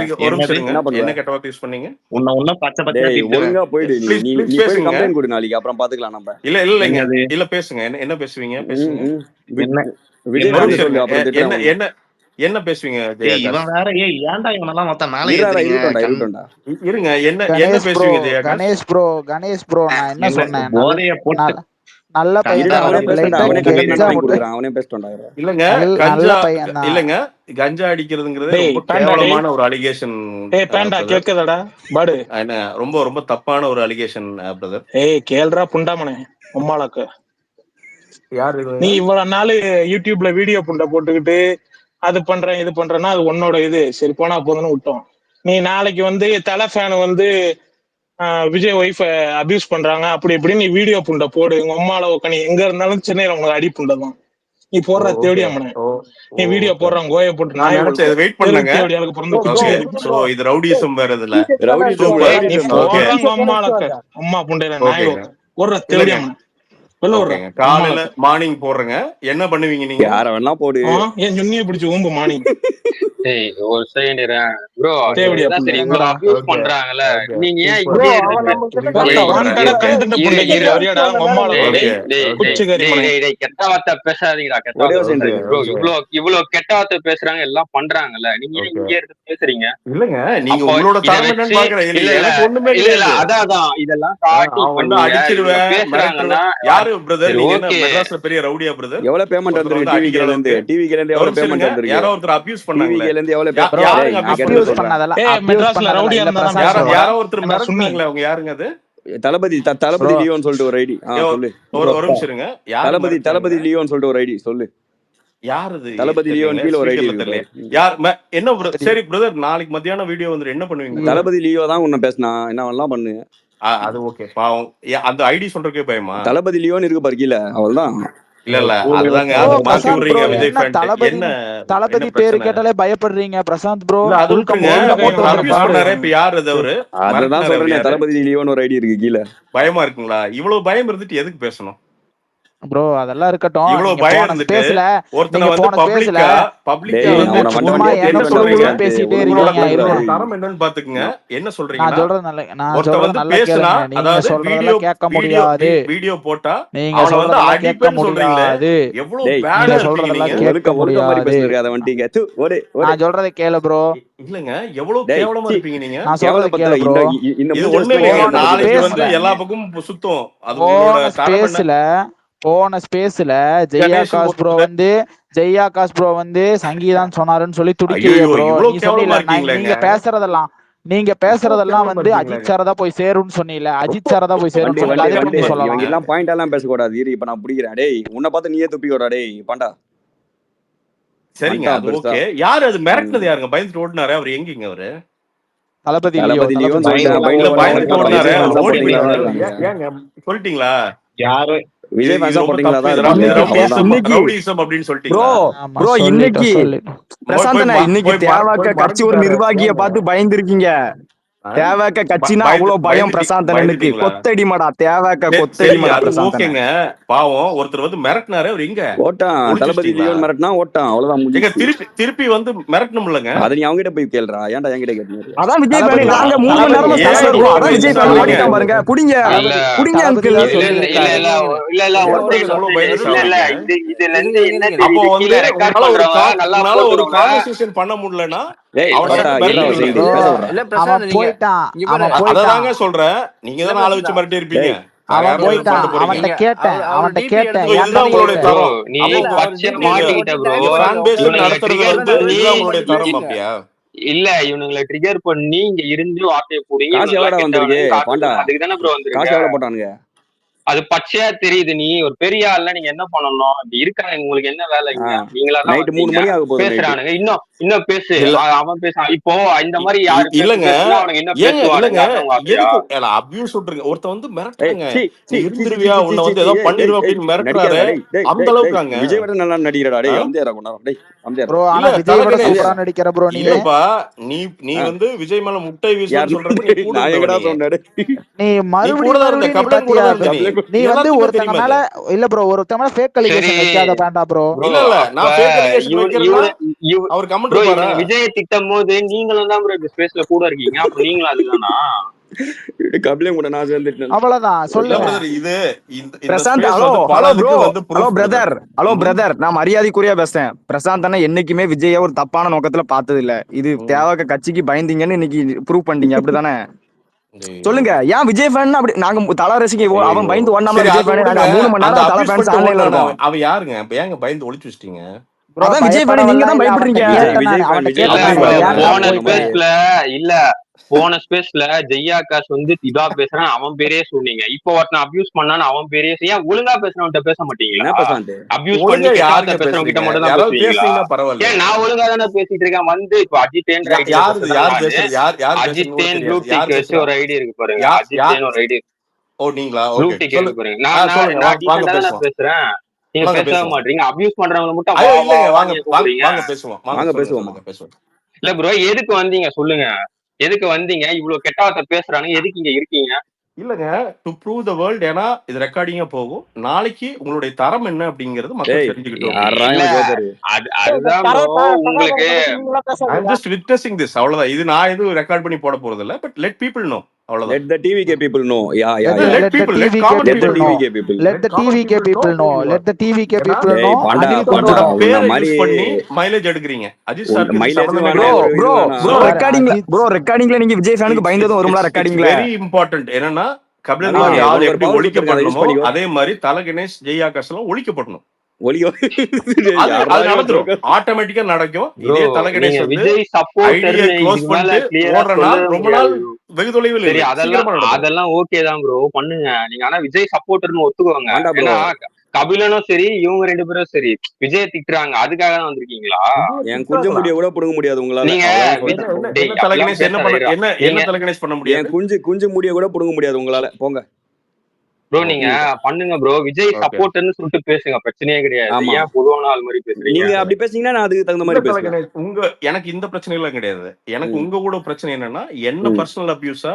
என்ன கெட்ட வார்த்தை யூஸ் பண்ணீங்க? உன்ன பச்சை பச்சை ஒழுங்கா போயிடு. நீ போய் கம்ப்ளைண்ட் கொடு நாளைக்கு, அப்புறம் பாத்துக்கலாம் நம்ம. இல்ல பேசுங்க. என்ன பேசுவீங்க? பேசுங்க. என்ன பேசுவீங்க? இவன் வேற ஏன்டா இவனெல்லாம் மொத்த மேல இருங்க. என்ன பேசுவீங்க? கணேஷ் ப்ரோ நான் என்ன சொன்னேன்? நல்ல பையன் தான், அவனே லைட்டா அவனே கெஞ்சா மட்டும் அவனே பேசிட்டு இல்லங்க நல்ல கஞ்சா பையன் தான். இல்லங்க கஞ்சா அடிக்கிறதுங்கிறது டேய் ரொம்ப பேண்டா டேய் கேவலமான ஒரு அலிகேஷன் ஏய் பேண்டா பிரதர். கேக்குதாடா பாடு என்ன ரொம்ப ரொம்ப தப்பான ஒரு அலிகேஷன் பிரதர். ஏய் கேள்றா புண்டாமனே உம்மாளக்கு யார் நீ இது? இவ்வளவு நாள் யூடியூப்ல வீடியோ புண்டை போட்டுக்கிட்டு அது பண்றேன் இது பண்றேன்னா அது உன்னோட இது சரி போனா போதுன்னு விட்டோம். நீ நாளைக்கு வந்து தலை ஃபேன் வந்து விஜய் ஒய்ஃப அபியூஸ் பண்றாங்க அப்படி இப்படி நீ வீடியோ புண்டை போடு உங்க அம்மால உட்காந்து எங்க இருந்தாலும் சென்னையில உங்களுக்கு அடி புண்டை தான் நீ ஓ போடுற ஓகே தேவடியாமனே ஓ நீ ஓ வீடியோ ஓகே போடுறான் கோய போட்டு நான் நாய் நினைச்சேன் வளர்க்க வெயிட் தெரு பண்ணுங்க. தேவடியாளுக்கு பிறந்த ஓகே குச்சிக்காரி சோ இது ரவுடிசம் வேற இதுல ரவுடிசம் நீ சூப்பர். ஓகே போடுறாங்க அம்மாளக்க அம்மா புண்டையில நாய் ஓகேங்க ஒரு இல்லங்க தேவடியாமனே வெளில விடுற ஓகேங்க காலையில அம்மாளக்க மார்னிங் போடுறேங்க. என்ன பண்ணுவீங்க நீங்க? யார வேணா போடு. ஏன் சொன்னிய பிடிச்சி ஊம்பு மானி ஏய் ஒரு செகண்ட் ப்ரோ தேவடியா இதுதான் சரி புண்டை இவ்வளவு அபியூஸ் ஓகே பண்றாங்கல்ல ஓகே நீங்க ஏன் சூப்பர். இப்படியே இருந்துட்டு போட்டா வெயிட் வான் பண்றேன் கடை ஓகே கண்டென்ட் இரு புண்டைக்கு இரு வரியாடா உங்க அம்மால டேய் கொண்டு ஓகே டேய் டேய் ஓகே டேய் குச்சிக்கறி டேய் மனை டேய் டேய் கெட்ட வார்த்தை பேசாதீங்கடா கெட்ட ஒரே வார்த்தை ஒரு செகண்ட் பேசாதீங்க ஓகே ப்ரோ ஓகே இவ்வளவு கெட்ட வார்த்தை பேசுறாங்க எல்லாம் பண்றாங்கல்ல நீங்க ஏன் ஓகே இங்கே இருந்து பேசுறீங்க இல்லங்க நீங்க அப்போ உங்களோட இத தரம் என்னன்னு வச்சு பாக்குறேன். இல்ல இல்ல எனக்கு ஒண்ணுமே இல்ல இல்ல கிடையாது. அதான் இதெல்லாம் காட்டி அவன் இப்ப வந்து நீங்க இவங்க அடிச்சிருவேன் மிரட்டுருவேன். பேசுறாங்கன்னா யாரு பிரதர்? சரி நீங்க என்ன ஓகே மெட்ராஸ்ல பெரிய ரவுடியா பிரதர்? எவ்வளவு பேமெண்ட் ஒருத்தர் வந்திருக்கு வந்து அடிக்கிற டிவிகேல இருந்து அளவுக்கு டிவிகேல இருந்து ஒரு எவ்வளவு நிமிஷம் பேமெண்ட் இருங்க. வந்திருக்கு யாரோ ஒருத்தர் அபியூஸ் பண்ணாங்களே. டிவிகேல இருந்து எவ்வளவு ப்ரோ யாருங்க நான் அபியூஸ் கேட்டது அபியூஸ் பண்ணது? சொல்றேன். பண்ணதெல்லாம் ஏய் அபியூஸ் மெட்ராஸ்ல பண்ணதெல்லாம் ரவுடியா இல்ல இருந்தா பிரசாந்த் யாரோ ப்ரோ. பேசுறா யாரோ ஒருத்தர் அந்த சுன்னி மிரட்டுனாங்களே. அவங்க யாருங்க அது? தளபதி ப்ரோ தளபதி லியோன்னு சொல்லிட்டு ஒரு ஐடி ஏ, சொல்லு. ஒரு நிமிஷம் இருங்க. யாரு தளபதி மிரட்டுனாங்க? லியோன்னு சொல்லிட்டு ஒரு ஐடி சொல்லு. யார் அது? தளபதி லியோன் தெரியலங்களே. கீழ ஒரு ஐடி ஸ்பீக்கர்ல இருக்கு தெரியல. பாரு. யார் என்ன சரி பிரதர் நாளைக்கு மத்தியானம் வீடியோ வந்து என்ன பண்ணுவீங்க பிரதர்? தளபதி லியோ தான் உன்ன பேசினா என்ன வேணலாம் பண்ணு. அது ஓகே பாவம். அந்த ஐடி சொல்றதுக்கே பயமா? தளபதி லியோன்னு இருக்கு பாரு கீழ அவள்தான். இல்ல இல்ல அதுதாங்க ப்ரோ அது மாத்தி பிரசாந்த் ப்ரோ விடுறீங்க விஜய் என்ன ஃபேன். தளபதி என்ன தளபதி என்ன பேரு பிரச்சனை? கேட்டாலே பயப்படுறீங்க பிரசாந்த் ப்ரோ. இல்ல அது உள்கம் விட்டுருங்க. ஒழுங்கா போட்டு ஒருத்தர் வந்து அபியூஸ் பாரு. பண்ணாரே. இப்ப யார் அது? அவரு அததான் மிரட்டுனாரு. அவர் சொல்றேன் யாரு? தளபதி லியோன்னு ஒரு ஐடி இருக்கு கீழ. பயமா இருக்குங்களா? இவ்வளவு பயம் இருந்துட்டு எதுக்கு பேசணும்? ப்ரோ அதெல்லாம் இருக்கட்டும். இவ்வளவு நீங்க பயம் போன இருந்துட்டு ஸ்பேஸ்ல ஒருத்தனை நீங்க வந்து போன ஸ்பேஸ்ல பப்ளிக்கா டேய் வந்து இருங்க. அவனை சும்மா வண்டி என்ன என்ன வண்டி குழு சொல்றீங்க? குழுன்னு பேசிட்டே உங்களோட இருக்கீங்க. இருங்க உங்களோட தரம் என்னன்னு பாத்துக்குங்க. என்ன நான் சொல்றீங்கன்னா சொல்றது நல்ல நான் ஒருத்தன் சொல்றது வந்து நல்லா பேசுனா கேளுங்க. நீங்க அதாவது வீடியோ சொல்றதெல்லாம் கேட்க வீடியோ முடியாது. வீடியோ போட்டா நீங்க அவனை வந்து சொல்றதெல்லாம் கேட்க அடிப்பேன்னு சொல்றீங்களே. முடியாது. எவ்வளவு டேய் பேடா நீங்க இருக்கீங்க சொல்றதெல்லாம் நீங்க? கேட்க ஒழுக்க மாதிரி முடியாது. பேசிட்டு இருக்காத வண்டிங்க தூ ஓடு ஓடு. நான் சொல்றதை கேளு ப்ரோ. இல்லங்க எவ்வளவு டேய் கேவலமா சி இருப்பீங்க நீங்க. நான் கேவல சொல்றதை பத்த கேளு ப்ரோ. இந்த இது மூஞ்சி ஒண்ணு வச்சுலாம் இல்லைங்க. போன நாளைக்கு ஸ்பேஸ்ல வந்து எல்லா பக்கமும் சுத்தும். அது உங்களோட தரம் என்ன? போன ஸ்பேஸ்ல ஜெய்யா காஸ் ப்ரோ வந்து சங்கீதான் சொன்னாருன்னு சொல்லி துடிக்கிறீங்க ப்ரோ. நீ சொன்னீங்க நீங்க பேசுறதெல்லாம் வந்து அஜித் சார தான் போய் சேரும்னு சொன்னீங்க. அஜித் சார தான் போய் சேரும்னு சொன்னீங்க. அதை எப்படி சொல்லலாம்? இவங்க எல்லாம் பாயிண்ட் எல்லாம் பேசக்கூடாது. இரு இப்ப நான் பிடிக்கிறேன். டேய் உன்னை பார்த்து நீயே துப்பிக்கோடா டேய் பாண்டா. சரிங்க அது ஓகே. யாரு அது மிரட்டுனது? யாருங்க பயந்துட்டு ஓடினாரு? அவர் எங்கீங்க? அவரு தளபதி லியோன்னு பயந்துட்டு ஓடினாரு. சொல்லிட்டீங்களா? ஏங்க சொல்லிட்டீங்களா? யாரு விஜய் ஃபேன்ஸா போட்டீங்களா தான் ரவுடிசம் அப்படின்னு சொல்லிட்டீங்களா? ப்ரோ இன்னைக்கு பிரசாந்தனா இன்னைக்கு தேவாக்க கட்சி ஒரு நிர்வாகிய பார்த்து பயந்துருக்கீங்க. தேவாக்க கட்சினா அவ்வளவு பயம் பிரசாந்தனுக்கு. கொத்தடிமடா தேவாக்க கொத்தடிமடா ஓகேங்க. பாவம் ஒருத்தர் வந்து மிரட்டினாரு. அவர் எங்க ஓட்டான்? தளபதி லியோன் மிரட்டினா ஓட்டான் அவ்வளவுதான். திருப்பி வந்து மிரட்டணும் இல்லங்க. அதை நீ அவங்ககிட்ட போய் கேளுடா. ஏன்டா என்கிட்ட கேட்டீங்க? அதான் விஜய் ஃபேன் நாங்க 3 மணி நேரமா பேசுறோம். அதான் விஜய் ஃபேன் ஓடிட்டான் பாருங்க. புடிங்க புடிங்க அங்கிள். ஒரு கான்வர்சேஷன் பண்ண முடியலன்னா அதாங்க சொல்றேன். நீங்க தான் ஆள வச்சு மிரட்டி இருப்பீங்க. அவன்கிட்ட கேட்டேன். உங்களுடைய தரம். உங்களுடைய தரம் அப்படியா? இல்ல இவனுங்களை ட்ரிகர் பண்ணி இங்க இருந்து வார்த்தையை போடுங்க. அதுக்கு தானே ப்ரோ வந்து அது பச்சையா தெரியுது. நீ ஒரு பெரிய ஆள்ல நீங்க என்ன பண்ணணும்? இப்படி இருக்காங்க உங்களுக்கு என்ன வேலை? நீங்களா பேசுறானுங்க. இன்னும் பேசு. அவன் பேச இப்போ இந்த மாதிரி யாரு இல்லங்க அவனுக்கு என்ன பேசுவானுங்க? அபியூஸ் விட்டுருங்க. ஒருத்த வந்து மிரட்டுறாங்க. இருந்துருவியா உன்னை வந்து ஏதோ பண்ணிடுவா அப்படின்னு மிரட்டுறாரு. அந்த அளவுக்கு அங்க விஜய் விட நல்லா நடிக்கிறடா. டேய் அம்தியாரா கொண்டாரா. டேய் அம்தியாரா ப்ரோ. ஆனா விஜய் விட சூப்பரா நடிக்கிற ப்ரோ. இல்லப்பா நீ வந்து விஜய் மேல முட்டை வீசுன்னு சொல்றப்ப நான் எங்கடா சொன்னேன்? நீ மறுபடியும் நீ வந்து ஒருத்தங்க மேல இல்ல ப்ரோ ஒருத்தங்க மேல ஃபேக் அலிகேஷன் வைக்காத வேண்டா ப்ரோ. இல்ல நான் ஃபேக் அலிகேஷன் வைக்கிறேன். அவர் கமெண்ட் போறாரு. விஜய் திட்டம் போது நீங்களும் தான் ப்ரோ இந்த ஸ்பேஸ்ல கூட இருக்கீங்க. அப்ப நீங்களும் அதுதானா? கபிலையும் கூட நான் சேர்ந்துட்டேன். அவ்வளவுதான் சொல்லுங்க. இது பிரசாந்த் ஹலோ பிரதர் நான் மரியாதைக்குரியா பேசுறேன். பிரசாந்த் அண்ணா என்னைக்குமே விஜய ஒரு தப்பான நோக்கத்துல பார்த்தது இல்ல. இது தேவாக்க கட்சிக்கு பயந்தீங்கன்னு இன்னைக்கு ப்ரூவ் பண்ணிட்டீங்க. அப்படிதானே? சொல்லுங்க. ஏன் விஜய் ஃபேன் அப்படி நாங்க தல ரசிக்க அவன் பயந்து ஓடனாம சரி, விஜய் அது ஃபேன் விடுங்க. நாங்க 3 மணி அந்த நேரம் தல abuse ஃபேன்ஸ் பண்ணிட்டு ஆன்லைன்ல ஓடுனானே இருக்கோம். அவன் யாருங்க? இப்ப ஏங்க பயந்து ஒளிச்சு வச்சிட்டீங்க? ப்ரோ அதான் விஜய் ஃபேன் நீங்க தான் பயப்படுறீங்க. போன ஸ்பேஸ்ல இல்ல போன ஸ்பேஸ்ல ஜெய்யாகாஷ் வந்து இதா பேசுறான் அவன் பேரே சொன்னீங்க. இப்போ ஒருத்தன் அபியூஸ் பண்ணான்னு அவன் பேரே ஏன் ஒழுங்கா பேசுறவன்ட்ட பேச மாட்டீங்களா? அபியூஸ் பண்ணி பேசுறவங்க கிட்ட மட்டும் தான் பேசுவீங்களா? ஏன் நான் ஒழுங்கா தானே பேசிட்டு இருக்கேன். வந்து இப்போ அஜித்தேன் அஜித்தேன் ப்ளூ டிக் வச்சு ஒரு ஐடி இருக்கு பாருங்க. அஜித்தேன் ஒரு ஐடி. ஓ நீங்களா? ப்ளூ டிக் இருக்கு பாருங்க. நான் டீசென்ட்டா தானே பேசுறேன். நீங்க பேசவே மாட்டீங்க. அபியூஸ் பண்றவங்க மட்டும் வாங்க பேசுவோம். இல்ல ப்ரோ எதுக்கு வந்தீங்க சொல்லுங்க. எதுக்கு வந்தீங்க? இவ்வளவு கெட்ட வார்த்தை பேசுறாங்க. எதுக்கு இங்க இருக்கீங்க? இல்லங்க, டு ப்ரூவ் தி வேர்ல்ட். ஏன்னா இது ரெக்கார்டிங்கா போகும். நாளைக்கு உங்களுடைய தரம் என்ன அப்படிங்கறது மக்கள் தெரிஞ்சுக்கிட்டோம். அதுதான் ப்ரோ உங்களுக்கு. I am just witnessing this. அவ்வளவுதான். இது நான் எதுவும் ரெக்கார்ட் பண்ணி போட போறது இல்ல. But let people know. அவ்வளவுதான். Let the TVK people know. Let people, let common people know. Let the TVK people know. Let the TVK people know. Panda மாதிரி பண்ணி மைலேஜ் எடுக்குறீங்க. அஜித் சார் ரெக்கார்டிங்ல நீங்க விஜய் ஃபேனுக்கு பயந்ததும் வரும்ல ரெக்கார்டிங்ல. Very important. என்னன்னா கபிலன் மாதிரி ஆள் எப்படி ஒழிக்கப்படணுமோ அதே மாதிரி தல கணேஷ் ஜெய்யாகாஷ் எல்லாம் ஒழிக்கப்படணும். ஆட்டோமேட்டிக்கா நடக்கும். இதே தல கணேஷ் ரொம்ப நாள் வெகு தொலைவில். அதெல்லாம் ஓகே தான் ப்ரோ பண்ணுங்க நீங்க. ஆனா விஜய் சப்போர்ட்டர்னு ஒத்துக்குவாங்க. ஏன்னா கபிலனும் சரி இவங்க 2 பேரும் சரி விஜய் திட்டுறாங்க. அதுக்காக தான் வந்திருக்கீங்களா? என் குஞ்ச முடிய கூட புடுங்க முடியாது உங்களால. நீங்க என்ன தல கணேஷ் பண்ண முடியாது? குஞ்சு முடிய கூட புடுங்க முடியாது உங்களால. போங்க ப்ரோ நீங்க பண்ணுங்க ப்ரோ. விஜய் சப்போர்ட்டர்னு சொல்லிட்டு பேசுங்க. பிரச்சனையே கிடையாது. ஏன் பொதுவான ஆள் மாதிரி பேசுறீங்க? நீங்க அப்படி பேசுனீங்கன்னா நான் அதுக்கு தகுந்த மாதிரி பேசுறேன். எனக்கு இந்த பிரச்சனை எல்லாம் கிடையாது. எனக்கு உங்க கூட பிரச்சனை என்னன்னா என்ன பர்சனல் அபியூஸா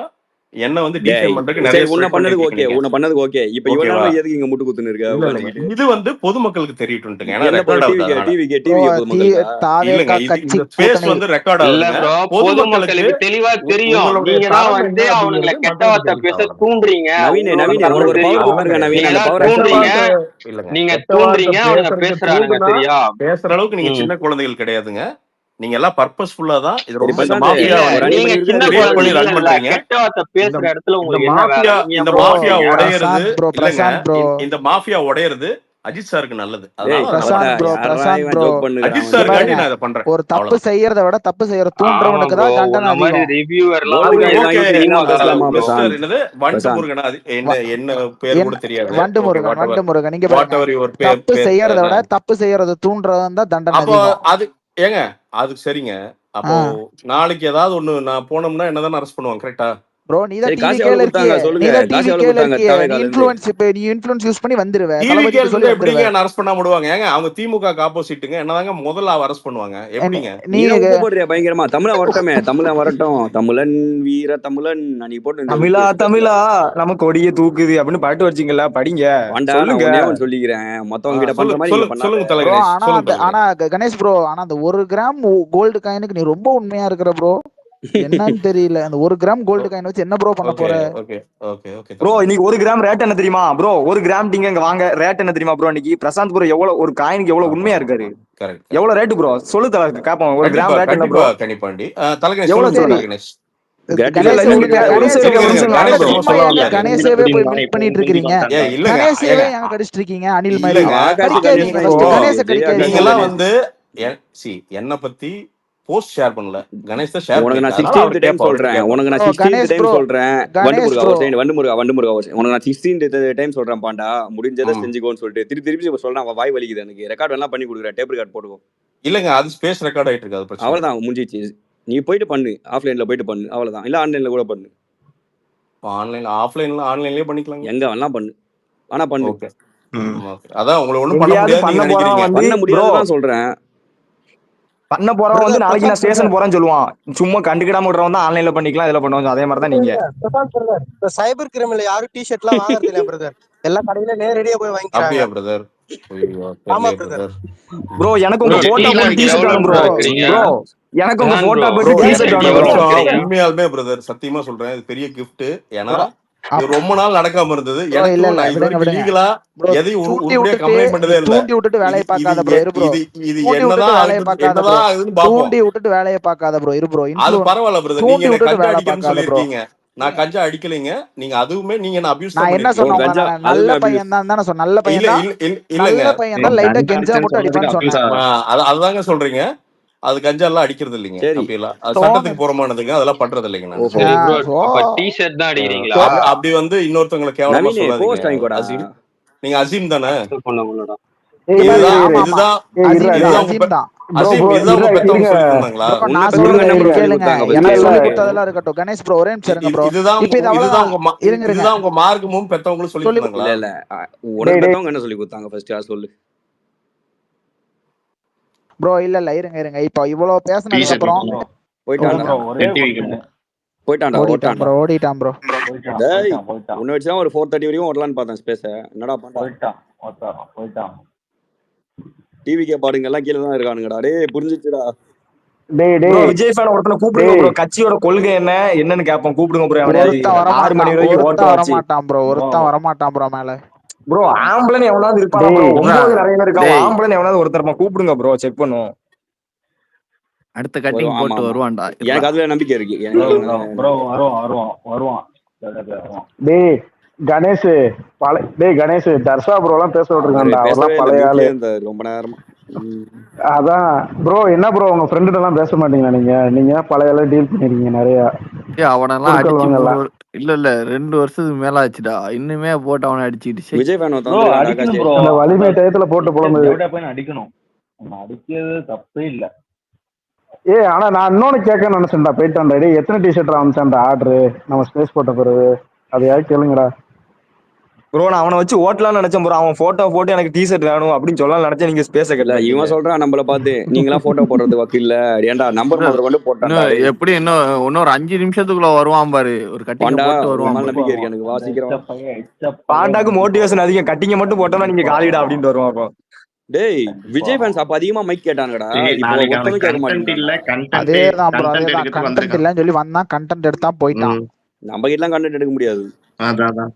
என்ன வந்து டிஃபேம் பண்றதுக்கு நிறைய உன்ன பண்ணதுக்கு ஓகே. உன்ன பண்ணதுக்கு ஓகே. இப்போ இவனால எதுக்கு இங்க முட்டு குத்துன்னு இருக்க? இது வந்து பொதுமக்களுக்கு தெரியட்டும்ங்க. ஏன்னா ரெக்கார்ட் ஆகுது. டிவி இல்லங்க, இது ஸ்பேஸ் வந்து ரெக்கார்ட் ஆகுது. இல்ல ப்ரோ பொதுமக்களுக்கு தெளிவா தெரியும். நீங்க தான் வந்து அவங்கள கெட்ட வார்த்தை பேச தூண்டுறீங்க. நவீன் ஒரு பவர் பாருங்க. நவீன் அந்த பவர் தூண்டுறீங்க. நீங்க தூண்டுறீங்க அவங்க பேசுறாங்க. சரியா? பேசுற அளவுக்கு நீங்க சின்ன குழந்தைகள் கிடையாதுங்க. நீங்க எல்லாம் பர்பஸ்ஃபுல்லா தான் இது ரொம்ப இந்த மாஃபியா உடையறது அஜித் சாருக்கு நல்லது. ஒரு தப்பு செய்யறத விட தப்பு செய்யற தூண்டுறவனுக்கு தான் தண்டனை என்ன பேர் கூட தெரியாது. வண்டுமுருகன். நீங்க தப்பு செய்யறத விட தப்பு செய்யறது தூண்டுறதுதான் தான் தண்டனை. அது ஏங்க அதுக்கு சரிங்க. அப்போ நாளைக்கு ஏதாவது ஒண்ணு நான் போனோம்னா என்னதான் அரெஸ்ட் பண்ணுவாங்க கரெக்டா? ப்ரோ நீ தான் டிவிகேல இன்ஃப்ளூயன்ஸ் இப்ப நீ இன்ஃப்ளூயன்ஸ் யூஸ் பண்ணி வந்துருவே. டிவிகேல சொல்லி எப்படிங்க அரெஸ்ட் பண்ண முடுவாங்க? ஏங்க அவங்க திமுக ஆப்போசிட்ங்க. என்னதாங்க முதல்ல அரெஸ்ட் பண்ணுவாங்க? எப்படிங்க நீங்க போடுறியா பயங்கரமா? தமிழா வரட்டமே. தமிழா வரட்டும். தமிழன் வீர தமிழன் நீ போட்டு தமிழா நம்ம கொடியை தூக்குது அப்படின்னு பாட்டு வச்சிங்களா? படிங்க சொல்லிக்கிறேன். மத்தவங்க கிட்ட பண்ற மாதிரி சொல்லுங்க. ஆனா கணேஷ் ப்ரோ ஆனா அந்த 1 கிராம் கோல்டு காயினுக்கு நீ ரொம்ப உண்மையா இருக்கிற ப்ரோ. என்னன்னு தெரியல. அந்த 1 கிராம் கோல்டு காயின் வச்சு என்ன ப்ரோ பண்ண போற? ப்ரோ இன்னைக்கு 1 கிராம் ரேட் என்ன தெரியுமா ப்ரோ? 1 கிராம் நீங்க இங்க வாங்க ரேட் என்ன தெரியுமா ப்ரோ? இன்னைக்கு பிரசாந்த் ப்ரோ எவ்வளவு ஒரு காயினுக்கு எவ்வளவு உண்மையா இருக்காரு? எவ்வளவு ரேட் ப்ரோ சொல்லு தல கேப்போம். 1 கிராம் ரேட் என்ன ப்ரோ? கணிப்பாண்டி தலகணேஷ் எவ்வளவு கணேஷ்? கணேசவே போய் மீட் பண்ணிட்டு இருக்கீங்க. கணேசவே ஏன் கடிச்சிட்டு இருக்கீங்க? அனில் மாதிரி கணேச நீங்க வந்து என்ன பத்தி போஸ்ட் ஷேர் பண்ணல. கணேஷ் தான் ஷேர் உனக்கு நான் 16th டைம் சொல்றேன். உனக்கு நான் 16th டைம் சொல்றேன். வண்டுமுருகா உனக்கு நான் 16th டைம் சொல்றேன். பாண்டா முடிஞ்சதை செஞ்சுக்கோன்னு சொல்லிட்டு திருப்பி சொல்றேன். அவன் வாய் வலிக்குது எனக்கு. ரெக்கார்ட் வேணா பண்ணி கொடுக்குறேன். டேப் ரெக்கார்ட் போடுவோம். இல்லங்க அது ஸ்பேஸ் ரெக்கார்ட் ஆயிட்டு இருக்கு. அது அவ்வளவுதான் முடிஞ்சிச்சு. நீ போயிட்டு பண்ணு. ஆஃப்லைன்ல போயிட்டு பண்ணு. அவ்வளவுதான். இல்ல ஆன்லைன்ல கூட பண்ணு. ஆன்லைன்லயே பண்ணிக்கலாம். எங்க வேணா பண்ணு. ஆனா பண்ணு. அதான் உங்களை ஒண்ணும் பண்ண முடியாதுன்னு சொல்றேன். பண்ண போறவன் வந்து நாளைக்கு நான் ஸ்டேஷன் போறேன்னு சொல்லுவான். சும்மா கண்டுக்கிடாம விடுறவன் தான் ஆன்லைன்ல பண்ணிக்கலாம். இதுல பண்ணுவோம். அதே மாதிரி தான் நீங்க சைபர் கிரைம்ல யாரும் டிஷர்ட் எல்லாம் வாங்குறது இல்ல பிரதர். எல்லா கடையில நேரடியா போய் வாங்கிக்கிறாங்க. அப்படியே பிரதர்? ஆமா பிரதர். ப்ரோ எனக்கு உங்க போட்டோ போட்டு டிஷர்ட் வேணும் ப்ரோ. எனக்கு உங்க போட்டோ போட்டு டிஷர்ட் வேணும். உண்மையாலுமே பிரதர் சத்தியமா சொல்றேன் இது பெரிய கிஃப்ட். ஏன்னா இது ரொம்ப நாள் நடக்காம இருந்தது. எனக்கு லீகலா எதையும் கம்ப்ளைண்ட் பண்ணதே இல்ல. தூண்டி விட்டுட்டு வேலையை பார்க்காத ப்ரோ. இரு ப்ரோ. இது என்னதான் தூண்டி விட்டுட்டு வேலையை பார்க்காத ப்ரோ. இரு ப்ரோ. அது பரவாயில்ல பிரதர். நீங்க கட் அடிக்கணும்னு சொல்லிருக்கீங்க. நான் கஞ்சா அடிக்கலைங்க. நீங்க அதுவுமே நீங்க என்ன அபியூஸ் தான் நான் என்ன பண்ணிருக்கீங்க. சொன்னேன்? நல்ல பையன் தான் தானே சொன்னேன். நல்ல பையன் தான், இல்லங்க நல்ல பையன் தான் லைட்டா கெஞ்சா மட்டும் அடிப்பான்னு சொன்னேன். அதுதாங்க சொல்றீங்க. அது கஞ்சா எல்லாம் அடிக்கிறது இல்லைங்க. அப்படிலாம் அது சட்டத்துக்கு புறமானதுங்க. அதெல்லாம் பண்றது இல்லைங்க. அப்படி வந்து இன்னொருத்தவங்களை கேவலமா சொல்லாதீங்க. அசீம், நீங்க அசீம் தானே? கணேஷ் ப்ரோ ஒரே நிமிஷம் இருங்க ப்ரோ. இதுதான் உங்க மார்க்கமும் பெத்தவங்களும் சொல்லி கொடுத்தாங்களா? இல்ல உனக்கு பெத்தவங்க என்ன சொல்லி கொடுத்தாங்க ஃபர்ஸ்ட் யார் சொல்லு ப்ரோ. இல்ல இருங்க. இப்போ இவ்வளவு பேசினதுக்கு அப்புறம் ஓடிட்டான் ப்ரோ. டேய் உன்ன வச்சா ஒரு 4:30 வரைக்கும் ஓடலாம்னு பார்த்தேன் ஸ்பேஸ். என்னடா பண்ணா? போய்ட்டான். டிவிகே பாடுங்க எல்லாம் கீழ தான் இருக்கானுங்கடா. டேய் புரிஞ்சிச்சுடா. ப்ரோ விஜய் ஃபேன் ஒருத்தனை கூப்பிடுங்க ப்ரோ. கட்சியோட கொள்கை என்னன்னு கேப்போம். கூப்பிடுங்க ப்ரோ. 6 மணி வரைக்கும் ஓட்ட வர மாட்டான் ப்ரோ. ஒருத்தன் வர மாட்டான் ப்ரோ மேல. ப்ரோ ஆம்பளன் எவனாவது இருப்பான் ப்ரோ. 9 நிறைய பேர் இருக்கான். ஆம்பளன் எவனாவது ஒருத்தர் இருப்பான். கூப்பிடுங்க ப்ரோ. செக் பண்ணுவோம். அடுத்த கட்டிங் போட்டு வருவான்டா. எனக்கு அதுல நம்பிக்கை இருக்கு. ப்ரோ வருவான். டேய் கணேஷ் கணேஷ் தர்ஷா ப்ரோ எல்லாம் பேச விட்டுருக்கான்டா. அவர்லாம் பழைய ஆளு. ரொம்ப நேரமா அதான் ப்ரோ. என்ன ப்ரோ உங்க ஃப்ரெண்ட் எல்லாம் பேச மாட்டீங்களா? நீங்க பழைய ஆளு டீல் பண்ணிருக்கீங்க நிறைய. அவனெல்லாம் அடிச்சு இல்ல 2 வருஷத்துக்கு மேல ஆச்சுடா. இன்னுமே போட்டு அவனை அடிச்சுட்டு விஜய் ஃபேன் அந்த வலிமை டயத்துல போட்டு போடும்போது அடிக்கணும். அடிக்கிறது தப்பே இல்ல. ஆனா நான் இன்னொன்னு கேட்க நினைச்சேன்டா. போயிட்டான்டா. எத்தனை டிஷர்ட் அனுப்பிச்சான்டா ஆர்டரு நம்ம ஸ்பேஸ் போட்ட பிறகு? அதையாவது கேளுங்கடா ப்ரோ. நான் அவனை வச்சு ஓட்டலாம்னு நினைச்சேன் ப்ரோ. அவன் போட்டோ போட்டு எனக்கு டிஷர்ட் வேணும் அப்படின்னு சொல்லலாம் நினைச்சேன். நீங்க ஸ்பேஸ் இல்ல இவன் சொல்றான் நம்மள பார்த்து நீங்களாம் போட்டோ போடுறது வக்கீல்ல. ஏன்டா நம்பர் முதல்ல கொண்டு போட்டான். எப்படி இன்னொரு 5 நிமிஷத்துக்குள்ள வருவான் பாரு. ஒரு கட்டிங் போட்டு வருவான். நம்பிக்கை இருக்கு எனக்கு. வாசிக்கிறோம். பாண்டாக்கு மோட்டிவேஷன் அதிகம். கட்டிங்க மட்டும் போட்டோம்னா நீங்க காலிடா அப்படின்ட்டு வருவான் ப்ரோ. டேய் விஜய் ஃபேன்ஸ் அப்ப அதிகமா மைக் கேட்டாங்கடா. இப்போ ஒருத்தனும் கேட்க மாட்டாங்க. அதேதான் ப்ரோ. அதேதான் கண்டென்ட் இல்லன்னு சொல்லி வந்தான். கண்டென்ட் எடுத்தா போயிட்டான். நம்ம கிட்டலாம் கண்டென்ட் எடுக்க முடியாது. அதான்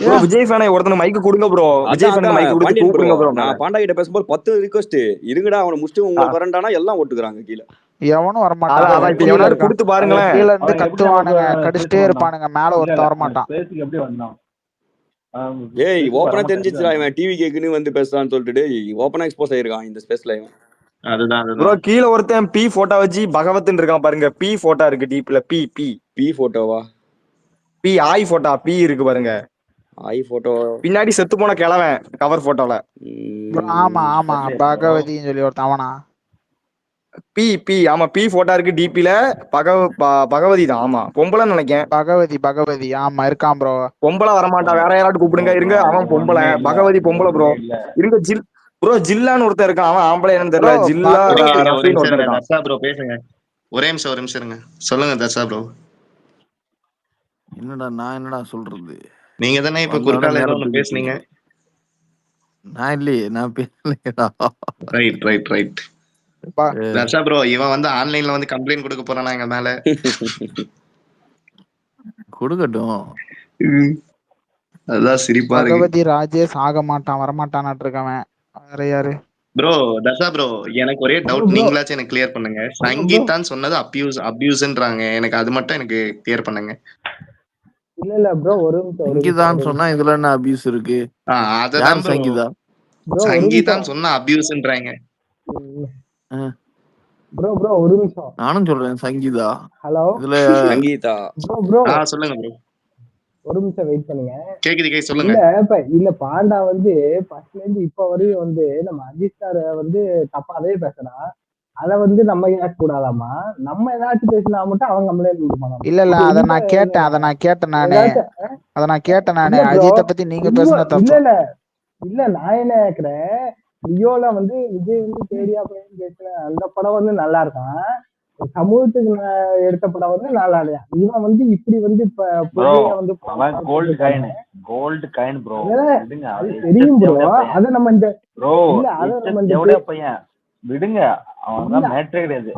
ப்ரோ விஜய் ஃபேனை ஒருத்தன மைக் கொடுங்க ப்ரோ. விஜய் ஃபேன் மைக் கொடுத்து கூப்பிடுங்க ப்ரோ. நான் பாண்டா கிட்ட பேசும்போது 10 ரிக்வெஸ்ட் இருங்கடா. அவனை முடிச்சு உங்களுக்கு வரண்டானா எல்லாம் ஓட்டுக்குறாங்க கீழ. எவனும் வர மாட்டான். அதான் இப்ப எவனால கொடுத்து பாருங்களேன். கீழ இருந்து கத்துவானுங்க, கடிச்சிட்டே இருப்பானுங்க. மேல ஒருத்தன் வர மாட்டான். பேசிக்கு எப்படி வந்தான்? ஏய் ஓபனா தெரிஞ்சிச்சுடா. இவன் டிவி கேக்குன்னு வந்து பேசுறான்னு சொல்லிட்டு ஓபனா எக்ஸ்போஸ் ஆயிருக்கான் இந்த ஸ்பேஸ்ல இவன். அதுதான் ப்ரோ. கீழ ஒருத்தன் பி போட்டோ வச்சு பகவத்ன்னு இருக்கான் பாருங்க. பி போட்டோ இருக்கு டீப்ல. பி போட்டோவா? பி ஆய் போட்டோ பி இருக்கு பாருங்க. ஆய் போட்டோ பின்னாடி செத்து போன கிழவன் கவர் போட்டோல. ஆமா பகவதின்னு சொல்லி ஒருத்தன். அவனா? பி ஆமா பி போட்டோ இருக்கு டிபில. பகவதி தான். ஆமா பொம்பளைன்னு நினைக்கேன். பகவதி ஆமா இருக்கான் ப்ரோ. பொம்பளை வரமாட்டா. வேற யாராவது கூப்பிடுங்க. இருங்க அவன் பொம்பளை. பகவதி பொம்பளை ப்ரோ. இருங்க ஜில் ப்ரோ. ஜில்லான்னு ஒருத்தர் இருக்கான். அவன் ஆம்பளை என்னன்னு தெரியல. ஜில்லா தர்ஷா ப்ரோ பேசுங்க. ஒரே நிமிஷம் இருங்க. சொல்லுங்க தர்ஷா ப்ரோ. நான் என்னடா சொல்றது? நீங்க தானே இப்ப குறுக்கால ஏதோ ஒன்னு பேசுனீங்க. நான் இல்லையே. நான் பேசலையடா. ரைட் தர்ஷா ப்ரோ இவன் வந்து ஆன்லைன்ல வந்து கம்ப்ளைண்ட் கொடுக்க போறானா எங்க மேல? கொடுக்கட்டும். அதான் சிரிப்பா இருக்கு. பகவதி ராஜேஷ் ஆக மாட்டான். வரமாட்டானாட்டு இருக்கவன். வேற யாரு? ப்ரோ தர்ஷா ப்ரோ எனக்கு ஒரே டவுட். நீங்களாச்சும் எனக்கு கிளியர் பண்ணுங்க. சங்கீதான் சொன்னது அபியூஸ்ன்றாங்க. எனக்கு அது மட்டும் எனக்கு கிளியர் பண்ணுங்க. இல்ல ப்ரோ ஒரு சங்கீதான் சொன்னா இதுல என்ன அபியூஸ் இருக்கு? அதான் சங்கீதான் சொன்னா அபியூஸ்ன்றாங்க. ப்ரோ ஒரு நிமிஷம். நானும் சொல்றேன் சங்கீதா. ஹலோ இதுல சங்கீதா ப்ரோ சொல்லுங்க ப்ரோ. ஒரு நிமிஷம் வெயிட் பண்ணுங்க. கேக்குது சொல்லுங்க. இல்ல பாண்டா வந்து ஃபர்ஸ்ட்ல இருந்து இப்ப வரையும் வந்து நம்ம அஜித் சார் வந்து தப்பாவே பேசுறான். அத வந்து நம்ம கேட்க கூடாதாமா? நம்ம ஏதாச்சும் பேசினா மட்டும் அவங்க கம்ப்ளைண்ட் பண்ணுவாங்க. இல்ல அத நான் கேட்டேன் நானே. அஜித்தை பத்தி நீங்க பேசுன தப்பு. இல்ல நான் என்ன கேக்குறேன். லியோல வந்து விஜய் வந்து தேடியா பையன் பேசுறேன். அந்த படம் வந்து நல்லா இருக்கான். சமூகத்துக்கு எடுத்த படம் வந்து நல்லா இல்லையா? இவன் வந்து இப்படி வந்து இப்ப வந்து கோல்டு காயின் ப்ரோ. தெரியும் ப்ரோ. அத நம்ம இந்த பையன் விடுங்க. அவன் மேட்ரே கிடையாது.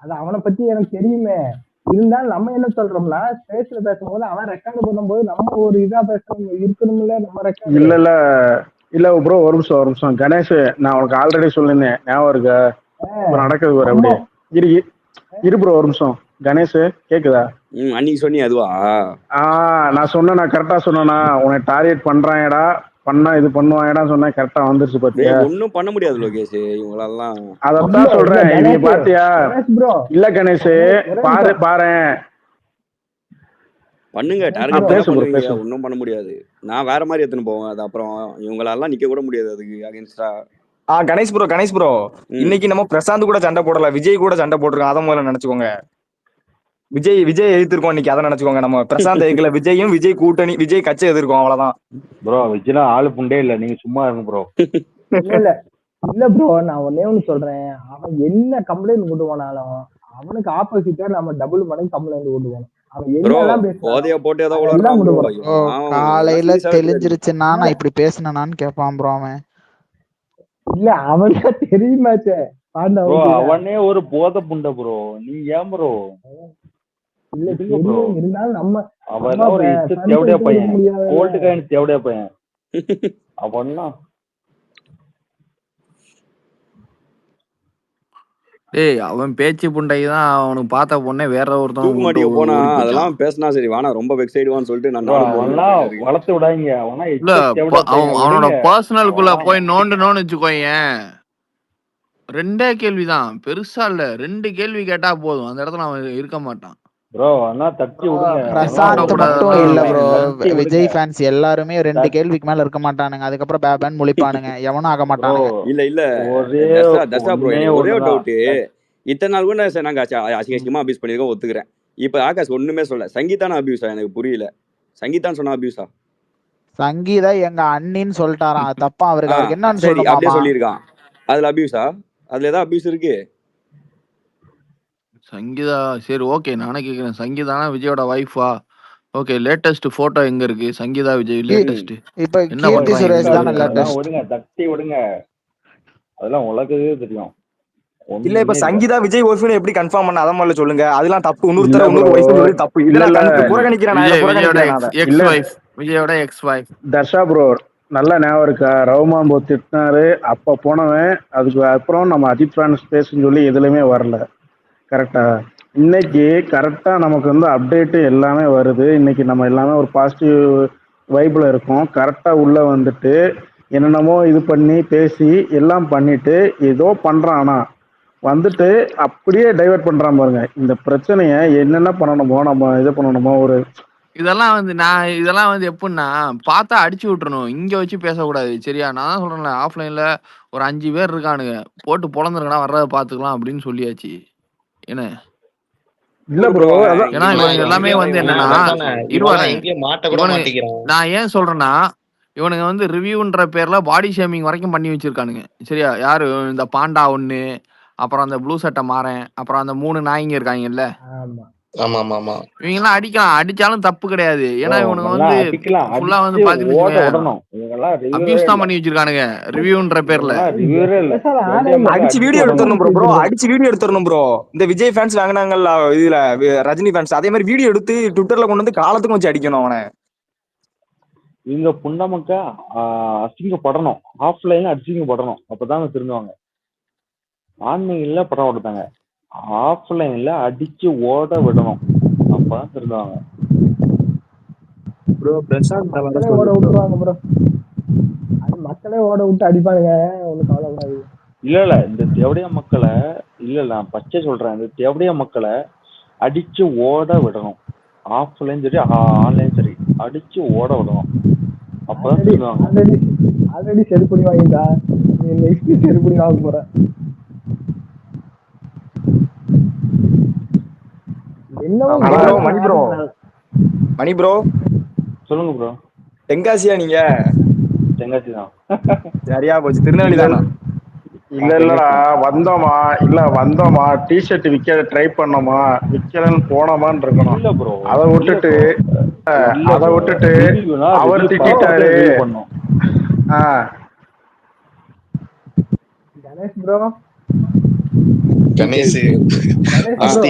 அது அவனை பத்தி எனக்கு தெரியுமே. இருந்தாலும் நம்ம என்ன சொல்றோம்னா ஸ்பேஸ்ல பேசும்போது அவன் ரெக்கார்டு பண்ணும்போது நம்ம ஒரு இதா பேசணும் இருக்கணும்ல. நம்ம ரெக்கார்டு இல்ல ப்ரோ ஒரு நிமிஷம் கணேஷ். நான் உனக்கு ஆல்ரெடி சொல்லிருந்தேன் ஞாபகம் இருக்கு. நடக்குது ஒரு அப்படி இரு ப்ரோ ஒரு நிமிஷம். கணேஷ் கேக்குதா? அன்னைக்கு சொன்னி அதுவா? நான் சொன்னேன், நான் கரெக்டா சொன்னேனா? உன்னை டார்கெட் பண்றாங்கடா, பண்ணா இது பண்ணுவாங்கடா சொன்னா கரெக்டா வந்துருச்சு பாத்தியா? ஒன்னும் பண்ண முடியாது லோகேஷ் இவங்களெல்லாம். அதத்தான் சொல்றேன். நீ பாத்தியா? இல்ல கணேஷ் பாரு பண்ணுங்க, டார்கெட் பண்ணுவீங்க, ஒன்னும் பண்ண முடியாது. நான் வேற மாதிரி எடுத்துன்னு போவேன். அது அப்புறம் இவங்களெல்லாம் நிக்க கூட முடியாது அதுக்கு அகைன்ஸ்டா. கணேஷ் ப்ரோ இன்னைக்கு நம்ம பிரசாந்த் கூட சண்டை போடல, விஜய் கூட சண்டை போட்டிருக்கோம். அதை முதல்ல நினைச்சுக்கோங்க. விஜய் எதிர்த்திருக்கோம் இன்னைக்கு, அதை நினைச்சுக்கோங்க. நம்ம பிரசாந்த் எதிர்க்கல, விஜயும் விஜய் கூட்டணி விஜய் கட்சி எதிர்க்கும், அவ்வளவுதான். ப்ரோ விஜய்லாம் ஆளு புண்டே இல்ல, நீங்க சும்மா இருங்க ப்ரோ. இல்ல ப்ரோ, நான் ஒன்னே ஒண்ணு சொல்றேன். அவன் என்ன கம்ப்ளைண்ட் கொண்டு போனாலும் அவனுக்கு ஆப்போசிட்டா நம்ம டபுள் மடங்கு கம்ப்ளைண்ட் கொண்டு போனோம். காலையில தெளிஞ்சிருச்சுன்னா நான் இப்படி பேசினான்னு கேட்பான் ப்ரோ அவன். இல்ல அவனுக்கு தெரியுமாச்சே, அவனே ஒரு போத புண்ட ப்ரோ. நீ ஏன் ப்ரோ? இல்ல இருந்தாலும் நம்ம அவன் ஒரு தேவடியா பையன், கோல்டு காயின் தேவடியா பையன் அவன்லாம். ஏய் அவன் பேச்சு புண்டைதான், அவனுக்கு பார்த்த பொண்ணே வேற ஒருத்தன் போனா அதெல்லாம் பேசினா சரி வானா ரொம்ப வெக்ஸைடுவான்னு சொல்லிட்டு நான் வளர்த்து விடாங்க. அவனோட பர்சனலுக்குள்ள போய் நோண்டு வச்சுக்கோயேன். 2 கேள்விதான், பெருசா இல்ல. 2 கேள்வி கேட்டா போதும், அந்த இடத்துல அவன் இருக்க மாட்டான். ப்ரோ அண்ணா தட்டி விடுங்க. பிரசாந்த் மட்டும் இல்ல ப்ரோ, விஜய் ஃபேன்ஸ் எல்லாருமே 2 கேள்விக்கு மேல இருக்க மாட்டானுங்க. அதுக்கப்புறம் பேபன் முழிப்பானுங்க, எவனும் ஆக மாட்டானுங்க. இல்ல ஒரே டவுட். இத்தனை நாள் கூட நாங்க அசிங்கமா அபியூஸ் பண்ணிருக்கோம், ஒத்துக்கிறேன். இப்ப ஆகாஷ் ஒண்ணுமே சொல்ல, சங்கீதான அபியூஸா? எனக்கு புரியல. சங்கீதான் சொன்னா அபியூஸா? சங்கீதா எங்க அண்ணின்னு சொல்லிட்டாராம், அது தப்பா? அவருக்கு என்னன்னு சொல்லி அப்படியே சொல்லியிருக்கான். அதுல அபியூஸா? அதுல ஏதாவது அபியூஸ் இருக்கு? சங்கீதா சரி ஓகே, நானே கேக்குறேன். சங்கீதானா விஜயோட வைஃபா? ஓகே, லேட்டஸ்ட் போட்டோ எங்க இருக்கு? சங்கீதா விஜய் லேட்டஸ்ட் இப்ப கீர்த்தி சுரேஷ் தான லேட்டஸ்ட். விடுங்க, தட்டி விடுங்க, அதெல்லாம் உலகவே தெரியும். இல்ல இப்ப சங்கீதா விஜய் ஒய்ஃப்னு எப்படி கன்ஃபார்ம் பண்ண, அத முதல்ல சொல்லுங்க. அதெல்லாம் தப்பு. இன்னொரு வைஃப் சொல்லி தப்பு. இல்ல புறக்கணிக்கிறேன். விஜயோட எக்ஸ் வைஃப் தர்ஷா ப்ரோ நல்லா ஞாபகம் இருக்கா? ரவுமான் போ திட்டினாரு, அப்ப போனவன் அதுக்கு அப்புறம் நம்ம அஜித் ஃபேன்ஸ் பேசுன்னு சொல்லி எதுலையுமே வரல. கரெக்டா? இன்னைக்கு கரெக்டா நமக்கு வந்து அப்டேட்டு எல்லாமே வருது. இன்னைக்கு நம்ம எல்லாமே ஒரு பாசிட்டிவ் வைப்ல இருக்கோம். கரெக்டா உள்ள வந்துட்டு என்னென்னமோ இது பண்ணி பேசி எல்லாம் பண்ணிட்டு ஏதோ பண்றான். ஆனா வந்துட்டு அப்படியே டைவர்ட் பண்றான் பாருங்க. இந்த பிரச்சனைய என்னென்ன பண்ணணுமோ நம்ம இது பண்ணணுமோ ஒரு இதெல்லாம் வந்து எப்படின்னா பார்த்தா அடிச்சு விட்டுறணும், இங்க வச்சு பேசக்கூடாது. சரியா? நான் தான் சொல்றேன்ல, ஆஃப்லைன்ல ஒரு 5 பேர் இருக்கானுங்க, போட்டு பொழந்துருக்கா வர்றதை பாத்துக்கலாம் அப்படின்னு சொல்லியாச்சு. என்ன இல்ல ப்ரோ, ஏன்னா இவனுங்க எல்லாமே வந்து என்னன்னா நான் ஏன் சொல்றேன்னா, இவனுங்க வந்து ரிவ்யூன்ற பேர்ல பாடி ஷேமிங் வரைக்கும் பண்ணி வச்சிருக்கானுங்க. சரியா? யாரு இந்த பாண்டா ஒண்ணு, அப்புறம் அந்த ப்ளூ சட்டை மாறேன், அப்புறம் அந்த 3 நாய்ங்க இருக்காங்கல்ல, இவங்க எல்லாம் அடிக்கலாம், அடிச்சாலும் தப்பு கிடையாது. ஏன்னா இவனுங்க வந்து ஃபுல்லா வந்து பாத்துக்கிட்டு அபியூஸ் தான் பண்ணி வச்சிருக்கானுங்க ரிவ்யூன்ற பேர்ல. அடிச்சு வீடியோ எடுத்துறணும் ப்ரோ, அடிச்சு வீடியோ எடுத்துறணும் ப்ரோ. இந்த விஜய் ஃபேன்ஸ் வாங்கினாங்கல்ல இதுல, ரஜினி ஃபேன்ஸ் அதே மாதிரி வீடியோ எடுத்து ட்விட்டர்ல கொண்டு வந்து காலத்துக்கும் வச்சு அடிக்கணும் அவனை. இவங்க புண்டமக்கா அசிங்கப்படணும், ஆஃப்லைன்ல அசிங்கப்படணும், அப்பதாங்க திருந்துவாங்க. ஆன்லைன்ல படம் ஓடுத்தாங்க, ஆஃப்லைன்ல அடிச்சு ஓட விடணும், அப்பதான் திருந்துவாங்க. ப்ரோ பிரசாந்த் ஓட விட்டுருவாங்க ப்ரோ, அது மக்களே ஓட விட்டு அடிப்பானுங்க, ஒன்னும் கவலைப்படாது. இல்ல இந்த தேவடியா மக்களை நான் பச்சை சொல்றேன், இந்த தேவடியா மக்களை அடிச்சு ஓட விடணும். ஆஃப்லைன் சரி ஆன்லைன் சரி அடிச்சு ஓட விடணும், அப்பதான் திருந்துவாங்க. ஆல்ரெடி செருப்பு பண்ணி வாங்கிட்டா, நெக்ஸ்ட் செருப்பு பண்ணி வாங்க போறேன். மணி ப்ரோ சொல்லுங்க ப்ரோ. தென்காசியா நீங்க? தென்காசி தான். சரியா போச்சு, திருநெல்வேலி தானா? இல்லடா வந்தோமா டிஷர்ட் விற்க ட்ரை பண்ணோமா, விற்கலன்னு போனோமான்னு இருக்கணும். இல்ல ப்ரோ, அதை விட்டுட்டு அவர் திட்டாரு. கணேஷ் ப்ரோ, கணேஷ்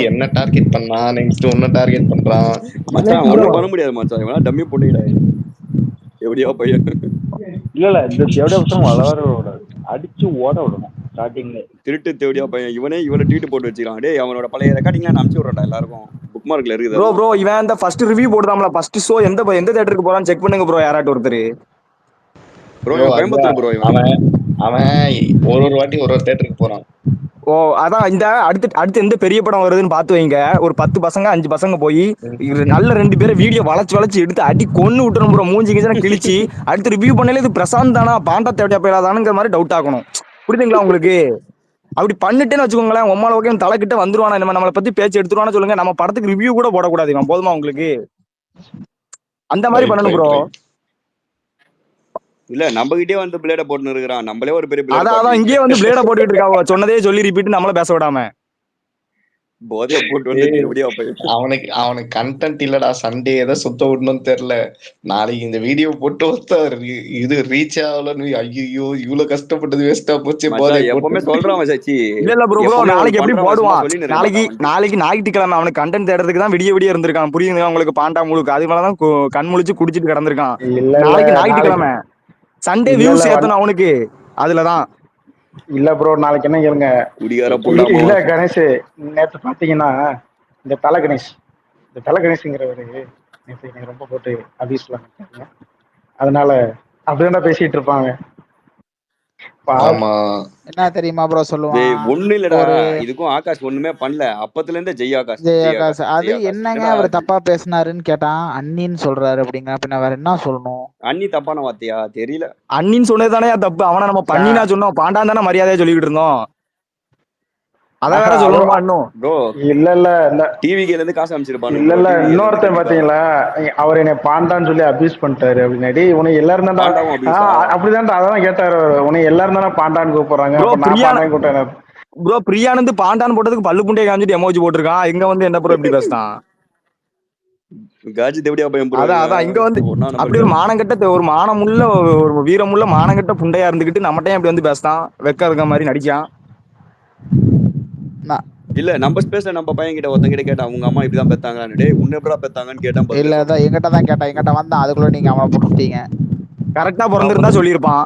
என்ன டார்கெட் பண்ணா, நெக்ஸ்ட் ஒன்னு டார்கெட் பண்றான். மச்சான் ஒண்ணும் பண்ண முடியாது மச்சான், இவனா டம்மி பொண்ணுடா, எப்படியோ பையன். இல்ல இந்த எவ்வளவு வருஷம் வளர விடாது, அடிச்சு ஓட விடணும். ஸ்டார்டிங்ல திருட்டு தேவடியா பையன் இவனை ட்வீட் போட்டு வச்சிருக்கான். டேய் அவனோட பழைய ரெக்கார்டிங்லாம் அனுப்பிச்சு விடுறா எல்லாருக்கும். புக் மார்க்ல இருக்குது. ப்ரோ இவன் அந்த ஃபர்ஸ்ட் ரிவ்யூ போடுதாம்ல, ஃபர்ஸ்ட் ஷோ எந்த தியேட்டருக்கு போறான்னு செக் பண்ணுங்க ப்ரோ, யாராட்டு ஒருத்தர். ப்ரோ கோயம்புத்தூர் ப்ரோ இவன். அவன் ஒரு வாட்டி ஒரு தியேட்டருக்கு போறான். ஓ அதான் இந்த அடுத்து எந்த பெரிய படம் வருதுன்னு பார்த்து வைங்க. ஒரு 10 பசங்க 5 பசங்க போய் நல்ல 2 பேரை வீடியோ வளைச்சு எடுத்து அடி கொன்னு விட்டுறோம் ப்ரோ. மூஞ்சிங்க கிழிச்சு அடுத்து ரிவ்யூ பண்ணல இது பிரசாந்த் தானா பாண்டா தேவையா போயிடாதானுங்கிற மாதிரி டவுட் ஆகணும். புரியுதுங்களா உங்களுக்கு? அப்படி பண்ணிட்டேன்னு வச்சுக்கோங்களேன், உம்மால ஓகே தலை கிட்ட வந்துருவானா, நம்மளை பத்தி பேச்சு எடுத்துருவானா சொல்லுங்க. நம்ம படத்துக்கு ரிவ்யூ கூட போடக்கூடாது இவன். போதுமா உங்களுக்கு? அந்த மாதிரி பண்ணணும் ப்ரோ. இல்ல நம்ம கிட்டே வந்து பிளேட போட்டு இருக்கிறான். நம்மளே ஒரு பெரிய பிளேட். அதான் இங்கேயே வந்து பிளேட போட்டுட்டு இருக்காவோ, சொன்னதே சொல்லி ரிப்பீட் நம்மள பேச விடாம. போதைய போட்டு வந்து எப்படியா போய் அவனுக்கு கண்டென்ட் இல்லடா, சண்டே ஏதோ சுத்த விடணும்னு தெரியல. நாளைக்கு இந்த வீடியோ போட்டு வந்தா இது ரீச் ஆகலன்னு ஐயோ இவ்வளவு கஷ்டப்பட்டது வேஸ்டா போச்சு. போதை எப்பவுமே சொல்றான் சச்சி. இல்ல ப்ரோ நாளைக்கு எப்படி போடுவான்? நாளைக்கு ஞாயிற்றுக்கிழமை அவனுக்கு கண்டென்ட் தேடுறதுக்கு தான் விடிய இருந்திருக்கான். புரியுதுங்களா உங்களுக்கு? பாண்டா முழுக்க அது மேலதான் கண் முழிச்சு குடிச்சிட்டு கிடந்திருக்கான். நாளைக்கு ஞாயிற்றுக்கிழமை சண்டே வியூஸ் ஏத்தணும் அவனுக்கு. அதுலதான் இல்ல ப்ரோ நாளைக்கு என்ன கேளுங்க. இல்ல கணேஷ், நேற்று பாத்தீங்கன்னா இந்த தலை கணேஷ்ங்கிறவரு நேற்று எனக்கு ரொம்ப போட்டு அபியூஸ்ல இருக்காங்க. அதனால அப்படிதான் பேசிட்டு இருப்பாங்க. என்ன தெரியுமா ப்ரோ சொல்லுவான்? ஒண்ணு இல்லடா, இதுக்கும் ஆகாஷ் ஒண்ணுமே பண்ணல. அப்பத்துல இருந்தே ஜெய் ஆகாஷ் அது என்னங்க அவர் தப்பா பேசினாருன்னு கேட்டான். அண்ணின்னு சொல்றாரு அப்படிங்க. பின்ன வேற என்ன சொல்லணும்? அண்ணி தப்பான வார்த்தையா தெரியல. அண்ணின்னு சொன்னதுதானே தப்பு. அவனை நம்ம பண்ணினா சொன்னோம், பாண்டான் தானே மரியாதையா சொல்லிட்டு இருந்தோம். அத வேற சொல்லணுமா இன்னும்? ப்ரோ இல்ல டிவில இருந்து காசு அனுப்பிச்சிருப்பாங்க. இல்ல இன்னொருத்தன் பாத்தீங்களா, அவர் என்னை பாண்டான்னு சொல்லி அபியூஸ் பண்ணிட்டாரு அப்படின்னாடி. உனக்கு எல்லாரும் தான்டா அப்படிதான்டா, அதான் கேட்டாரு. உனக்கு எல்லாரும் தானே பாண்டான்னு கூப்பிடுறாங்க. ப்ரோ பிரியானந்து பாண்டான்னு போட்டதுக்கு பல்லு புண்டைய காமிச்சிட்டு எமோஜி போட்டிருக்கான். இங்க வந்து என்ன ப்ரோ இப்படி பேசுறான்? காஜி தேவடியா பையன் ப்ரோ. அதான் இங்க வந்து அப்படி ஒரு மானங்கட்ட, ஒரு மானமுள்ள, ஒரு வீரமுள்ள மானங்கட்ட புண்டையா இருந்துகிட்டு நம்மகிட்ட அப்படி வந்து பேசுறான். வெக்க இருக்க மாதிரி நடிக்கான். இல்ல நம்ம ஸ்பேஸ்ல நம்ம பையன் கிட்ட ஒருத்தங்கிட்ட கேட்டான், உங்க அம்மா இப்படிதான் பெத்தாங்களான்னு. டேய் உன்ன எப்படா பெத்தாங்கன்னு கேட்டான். இல்ல அதான் எங்கிட்ட தான் கேட்டான். எங்கிட்ட வந்தான். அதுக்குள்ள நீங்க அவனை போட்டுட்டீங்க. கரெக்டா பிறந்திருந்தா சொல்லியிருப்பான்.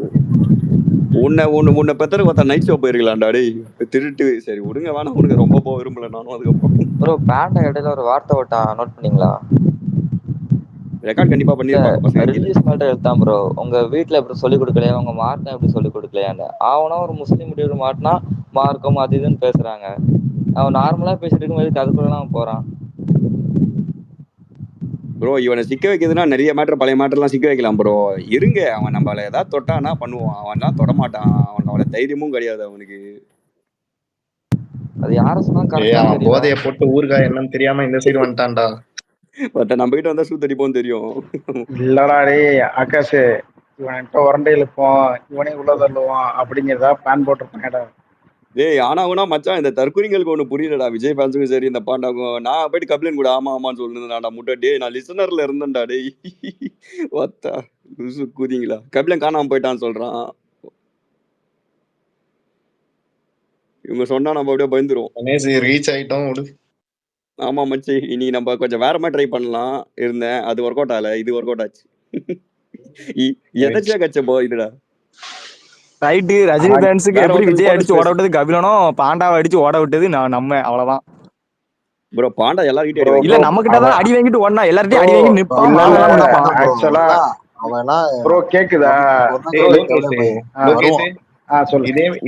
உன்னை பெத்தருக்கு ஒருத்தர் நைட் ஷோ போயிருக்கலாம்டா. டேய் திருட்டு. சரி விடுங்க, வேணாம் விடுங்க. ரொம்ப போக விரும்பல நானும். அதுக்கப்புறம் ப்ரோ பேண்ட இடையில ஒரு வார்த்தை விட்டா நோட் பண்ணீங்களா? ரெக்கார்ட் கண்டிப்பா பண்ணிருப்பாங்க. ரிலீஸ் மேட்டர் எடுத்தான் ப்ரோ. உங்க வீட்டுல எப்படி சொல்லிக் கொடுக்கலையா, உங்க மார்க்கம் எப்படி சொல்லிக் கொடுக்கலையான்னு. அவனா ஒரு முஸ்லீம் வீடியோ மாட்டினா மார்க்கம் அது இதுன்னு பேசுறாங்க. அவன் நார்மலா பேசிட்டு இருக்கும் அதுக்குள்ளலாம் போறான். ப்ரோ இவனை சிக்க வைக்கிறதுனா நிறைய மேட்டர், பழைய மேட்டர்லாம் சிக்க வைக்கலாம் ப்ரோ. இருங்க, அவன் நம்மள ஏதாவது தொட்டானா பண்ணுவான். அவன்லாம் தொட மாட்டான். அவனுக்கு அவ்வளவு தைரியமும் கிடையாது அவனுக்கு. அது யார சொன்னா போதைய போட்டு ஊர்காய் என்னன்னு தெரியாம இந்த சைடு வந்துட்டான்டா. நம்ம கிட்ட வந்தா சூத்தடிப்போம் தெரியும். இல்லடா டேய் ஆகாஷ், இவன்கிட்ட உரண்டை இழுப்போம், இவனே உள்ள தள்ளுவான் அப்படிங்கிறதா பிளான் போட்டிருப்பாங்கடா. டேய் ஆனா மச்சான், இந்த தற்கொலைகளுக்கு ஒண்ணு புரியலடா. விஜய் ஃபேன்ஸுக்கும் சரி, இந்த பாண்டாக்கும். நான் போயிட்டு கப்ளைன் கூட ஆமான்னு சொல்லிருந்தேன்டா முட்டை. டேய் நான் லிசனர்ல இருந்தேன்டா. டேய் வத்தா கூதிங்களா, கப்ளைன் காணாம போயிட்டான்னு சொல்றான். இவங்க சொன்னா நம்ம அப்படியே பயந்துரும். ரீச் ஆயிட்டோம். ஆமா மச்சி, இனி நம்ம கொஞ்சம் வேற மாதிரி ட்ரை பண்ணலாம் இருந்தேன். அது ஒர்க் அவுட் ஆகல, இது ஒர்க் அவுட் ஆச்சு. எதாச்சியா கச்ச போ இதுடா. ரைட்டு. ரஜினி ஃபேன்ஸுக்கு எப்படி விஜய் அடிச்சு ஓட விட்டது கபிலனும் பாண்டாவை அடிச்சு ஓட விட்டது நம்ம. அவ்வளவுதான் ப்ரோ. பாண்டா எல்லார்கிட்டயும் இல்ல நம்ம கிட்ட தான் அடி வாங்கிட்டு ஓடனா, எல்லார்கிட்டயும் அடி வாங்கி நிப்பான். ஆக்சுவலா ப்ரோ கேக்குதா?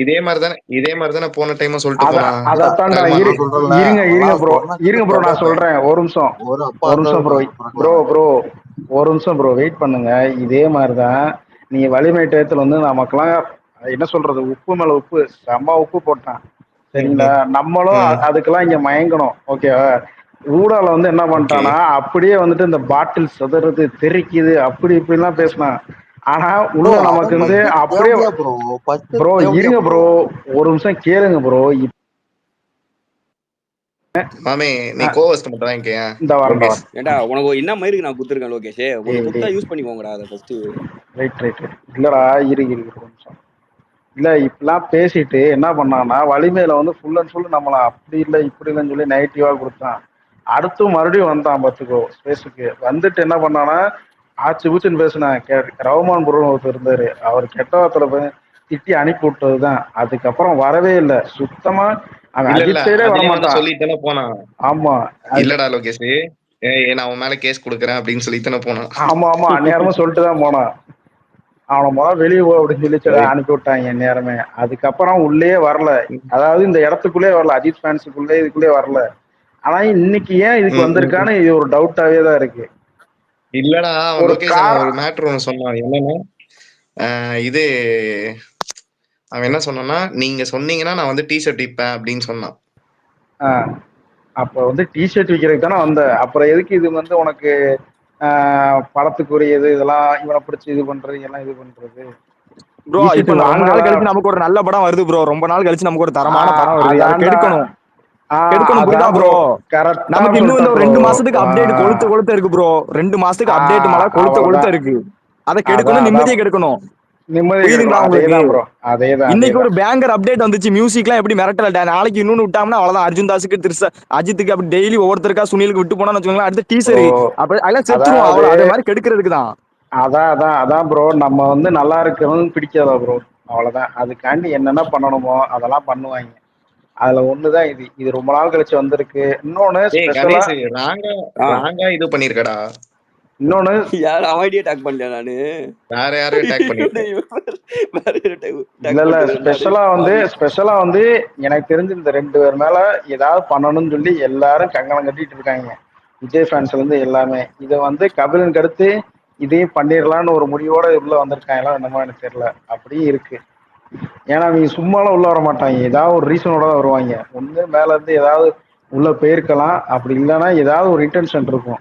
இதே மாதிரிதானே போன டைம் சொல்லிட்டு போனான். அதான் இருங்க ப்ரோ நான் சொல்றேன். ஒரு நிமிஷம் ப்ரோ வெயிட் பண்ணுங்க. இதே மாதிரிதான் நீங்க வலிமை டயத்துல வந்து நமக்கெல்லாம் என்ன சொல்றது, உப்பு மேல உப்பு செம்ம உப்பு போட்டான். சரிங்களா? நம்மளும் அதுக்கெல்லாம் இங்க மயங்கணும். ஓகேவா? ஊடால வந்து என்ன பண்ணிட்டானா, அப்படியே வந்துட்டு இந்த பாட்டில் சிதறது தெரிக்குது அப்படி இப்படிலாம் பேசினான். ஆனா உள்ள நமக்கு வந்து அப்படியே ப்ரோ இருங்க ப்ரோ, ஒரு நிமிஷம் கேளுங்க ப்ரோ. மாமே நீ கோவஸ்ட் மட்டும் வாங்கிக்க. இந்த வாரம் ஏண்டா உனக்கு என்ன மாதிரி நான் குடுத்துருக்கேன் லோகேஷ். உனக்கு குடுத்தா யூஸ் பண்ணிக்கோங்கடா அதை ஃபர்ஸ்ட். ரைட் இல்லடா இரு ஒரு நிமிஷம். இல்ல இப்பெல்லாம் பேசிட்டு என்ன பண்ணான்னா, வலிமையில வந்து ஃபுல் அண்ட் ஃபுல் நம்மள அப்படி இல்லை இப்படி இல்லைன்னு சொல்லி நெகட்டிவா கொடுத்தான். அடுத்து மறுபடியும் வந்தான் பார்த்துக்கோ ஸ்பேஸுக்கு. வந்துட்டு என்ன பண்ணானா, ஆச்சு பூச்சுன்னு பேசினேன். ரவுமான் ப்ரோ ஒருத்தர் இருந்தாரு, அவர் கெட்ட வார்த்தையில திட்டி அனுப்பி விட்டதுதான். அதுக்கப்புறம் வரவே இல்லை சுத்தமா. அவன் இல்ல இல்ல அஜித் சைடே அதுலயே வந்து வரமாட்டான். சொல்லித்தானே போனான். ஆமா இல்லடா லோகேஷ், நான் அவன் மேல கேஸ் கொடுக்குறேன் அப்படின்னு சொல்லித்தானே போனான். ஆமா ஆமா அந்நேரமும் சொல்லிட்டு தான் போனான். அவனை முதல்ல வெளியே போ அப்படின்னு சொல்லி அனுப்பி விட்டாங்க நேரமே. அதுக்கப்புறம் உள்ளே வரல. அதாவது இந்த இடத்துக்குள்ளே வரல, அஜித் ஃபேன்ஸுக்குள்ளே இதுக்குள்ளே வரல. ஆனா இன்னைக்கு ஏன் இதுக்கு வந்திருக்கான்னு இது ஒரு டவுட்டாவே தான் இருக்கு. இல்லடா அவன் ஒரு லோகேஷ் அவன் ஒரு மேட்ரு ஒன்று சொன்னான். என்னன்னா இது அவன் என்ன சொன்னான்னா, நீங்க சொன்னீங்கன்னா நான் வந்து டிஷர்ட் விற்பேன் அப்படின்னு சொன்னான். அப்ப வந்து டிஷர்ட் விற்கிறதுக்கு தானே வந்த. அப்புறம் எதுக்கு இது வந்து உனக்கு படத்துக்குரியது இதெல்லாம் இவனை பிடிச்சி இது பண்றது எல்லாம் இது பண்றது. ப்ரோ இப்ப ரொம்ப நாள் கழிச்சு நமக்கு ஒரு நல்ல படம் வருது ப்ரோ. ரொம்ப நாள் கழிச்சு நமக்கு ஒரு தரமான படம் வருது. அதை கெடுக்கணும் புரியுதா ப்ரோ? நமக்கு இன்னும் இந்த 2 மாசத்துக்கு அப்டேட் கொளுத்த இருக்கு ப்ரோ. 2 மாசத்துக்கு அப்டேட் மேல கொளுத்த இருக்கு. அதை கெடுக்கணும், நிம்மதியை கெடுக்கணும். புரியுதுங்களா உங்களுக்கு? இன்னைக்கு ஒரு பேங்கர் அப்டேட் வந்துச்சு. மியூசிக்லாம் எப்படி மிரட்டல. நாளைக்கு இன்னொன்னு விட்டாங்கன்னா அவ்வளவுதான். அர்ஜுன் தாஸுக்கு அஜித்துக்கு அப்படி டெய்லி ஒவ்வொருத்தருக்கா சுனிலுக்கு விட்டு போனான்னு வச்சுக்கோங்களேன். அடுத்த டீசர் அப்ப அதெல்லாம் செத்துருவோம். அவ்வளவு அதே மாதிரி கெடுக்கிறதுக்கு தான். அதான் ப்ரோ. நம்ம வந்து நல்லா இருக்கிறவங்க பிடிக்காதா ப்ரோ, அவ்வளவுதான். அதுக்காண்டி என்னென்ன பண்ணணுமோ அதெல்லாம் பண்ணுவாங்க. அதுல ஒண்ணுதான் இது ரொம்ப நாள் கழிச்சு வந்திருக்கு. இன்னொன்னு ராங்கா இது பண்ணிருக்கடா. இன்னொன்னு யார் அவடியே டாக் பண்ணல. நானு வேற யாரும் டாக் பண்ணிட்டேன். இல்ல ஸ்பெஷலா வந்து எனக்கு தெரிஞ்சு இந்த 2 பேர் மேல ஏதாவது பண்ணணும்னு சொல்லி எல்லாரும் கங்கணம் கட்டிட்டு இருக்காங்க. விஜய் ஃபேன்ஸ்ல இருந்து எல்லாமே இதை வந்து கபிலனுக்கு அடுத்து இதையும் பண்ணிடலான்னு ஒரு முடிவோட உள்ள வந்திருக்காங்களா என்னமோ எனக்கு தெரியல. அப்படியும் இருக்கு. ஏன்னா அவங்க சும்மாலாம் உள்ள வர மாட்டாங்க. ஏதாவது ஒரு ரீசனோட தான் வருவாங்க. ஒண்ணு மேல இருந்து ஏதாவது உள்ள போயிருக்கலாம். அப்படி இல்லைன்னா ஏதாவது ஒரு இன்டென்ஷன் இருக்கும்.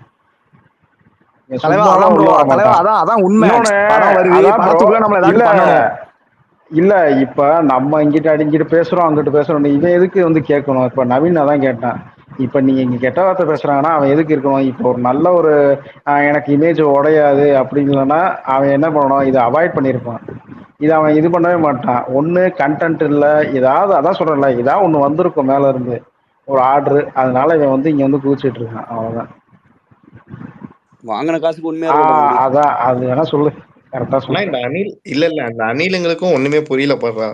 இல்ல இப்ப நம்ம இங்கிட்ட அடிங்கிட்டு பேசுறோம், அங்கிட்டு பேசுறோம். இவன் எதுக்கு வந்து கேட்கணும்? இப்ப நவீன் அதான் கேட்டான். இப்ப நீங்க இங்க கெட்ட வார்த்தை பேசுறாங்கன்னா அவன் எதுக்கு இருக்கணும்? இப்போ ஒரு நல்ல ஒரு எனக்கு இமேஜ் உடையாது அப்படின்னா அவன் என்ன பண்ணணும்? இதை அவாய்ட் பண்ணியிருப்பான். இது அவன் இது பண்ணவே மாட்டான். ஒண்ணு கண்டென்ட் இல்ல, ஏதாவது அதான் சொல்றேன்ல, ஏதாவது ஒண்ணு வந்திருக்கும் மேல இருந்து ஒரு ஆர்டர். அதனால இவன் வந்து இங்க வந்து குதிச்சிட்டு இருக்கான். அவ்வளவுதான். வாங்கின காசுக்கு உண்மையா அதான் அது வேணா சொல்லு. கரெக்டா சொல்லு. இந்த அனில் இல்ல அந்த அனிலுங்களுக்கும் ஒண்ணுமே புரியல பாடுறா.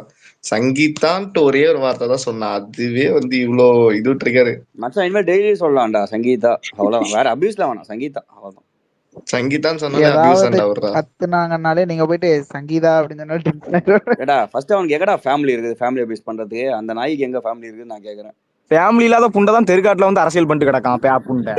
சங்கீதான்ட்டு ஒரே ஒரு வார்த்தை தான் சொன்னா. அதுவே வந்து இவ்வளோ இது ட்ரிகர். மச்சான் இனிமேல் டெய்லி சொல்லலாம்டா சங்கீதா. அவ்வளவுதான். வேற அபியூஸ்ல வேணாம். சங்கீதா அவ்வளவுதான். சங்கீதான்னு சொன்னாலே அபியூஸ் ஆண்டா. கத்துனாங்கனாலே நீங்க போயிட்டு சங்கீதா அப்படின்னு சொன்னாலும் ஏடா ஃபர்ஸ்ட் அவனுக்கு எங்கடா ஃபேமிலி இருக்குது? ஃபேமிலி அபியூஸ் பண்றதுக்கு அந்த நாய்க்கு எங்க ஃபேமிலி இருக்குன்னு நான் கேக்குறேன். ஃபேமிலி இல்லாத புண்டை தான் தெருக்காட்டுல வந்து அரசியல் பண்ணிட்டு கிடக்கான். புண்டை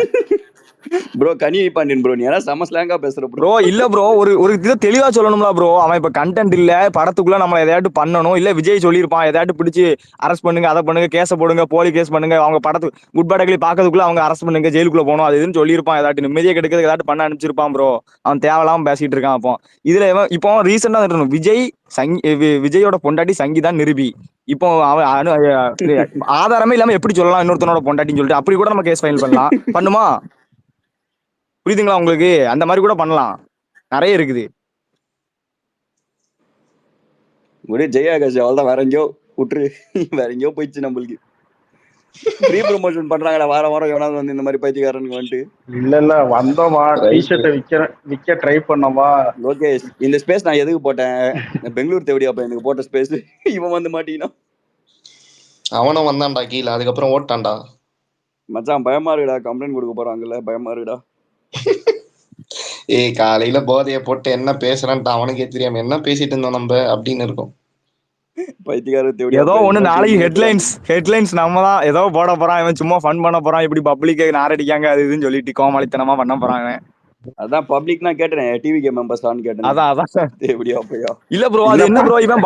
ப்ரோ கனி பாண்டியன் ப்ரோ, நீ யாரா செம ஸ்லாங்கா பேசுற ப்ரோ. இல்ல ப்ரோ, ஒரு இதை தெளிவா சொல்லணும்ல ப்ரோ. அவன் இப்ப கண்டென்ட் இல்ல படத்துக்குள்ள நம்ம எதையாட்டு பண்ணணும். இல்ல விஜய் சொல்லியிருப்பான் எதையாட்டு பிடிச்சி அரெஸ்ட் பண்ணுங்க, அதை பண்ணுங்க, கேஸ போடுங்க, போலி கேஸ் பண்ணுங்க, அவங்க படத்து குட் பேட் பாக்கிறதுக்குள்ள அவங்க அரெஸ்ட் பண்ணுங்க, ஜெயிலுக்குள்ள போகணும், அது இதுன்னு சொல்லியிருப்பான். ஏதாட்டு நிம்மதியை கெடுக்கிறது ஏதாட்டு பண்ண அனுப்பிச்சிருப்பான் ப்ரோ. அவன் தேவையில்லாம பேசிட்டு இருக்கான். அப்போ இதுல இப்போ ரீசெண்டா விஜய் விஜயோட பொண்டாட்டி சங்கீதான் நிரூபி. இப்போ அவன் ஆதாரமே இல்லாம எப்படி சொல்லலாம் இன்னொருத்தனோட பொண்டாட்டின்னு சொல்லிட்டு? அப்படி கூட நம்ம கேஸ் ஃபைல் பண்ணலாம். பண்ணுமா? புரியுதுங்களா உங்களுக்கு? அந்த மாதிரி கூட பண்ணலாம். நிறைய இருக்குது. ஒரே ஜெயாகாஷ் அவள்தான். வேற எங்கேயோ விட்டுரு. வேற எங்கேயோ போயிடுச்சு நம்மளுக்கு. ஃப்ரீ ப்ரொமோஷன் பண்றாங்கடா வாரம் எவனாவது வந்து இந்த மாதிரி பைத்தியக்காரனுக்கு வந்துட்டு. இல்ல வந்தோமா டிஷர்ட்டை விற்க ட்ரை பண்ணோமா. லோகேஷ் இந்த ஸ்பேஸ் நான் எதுக்கு போட்டேன்? பெங்களூர் தேவடியா அப்ப எனக்கு போட்ட ஸ்பேஸ் இவன் வந்து மாட்டீங்கன்னா அவனும் வந்தான்டா கீழே. அதுக்கப்புறம் ஓட்டான்டா. மச்சான் பயமா இருக்குடா. கம்ப்ளைண்ட் கொடுக்க போறாங்கல்ல, பயமா இருக்குடா. காலையில போதைய போட்டு என்ன பேசுறான்ட்டு அவனுக்கே தெரியாம என்ன பேசிட்டு இருந்தோம் நம்ம அப்படின்னு இருக்கும். ஏதோ ஒண்ணு நாளைக்கு ஹெட்லைன்ஸ் நம்ம தான் ஏதோ போட போறான். இவன் சும்மா ஃபன் பண்ண போறான். இப்படி பப்ளிக்கை நாரடிக்காங்க அது இதுன்னு சொல்லிட்டு கோமாளித்தனமா பண்ண போறாங்க. அதான் பப்ளிக் நான் கேட்டேன். டிவிகே மெம்பர்ஸான்னு கேட்டேன். அதான் எப்படியா போயா? இல்ல ப்ரோ, அது என்ன ப்ரோ, இவன்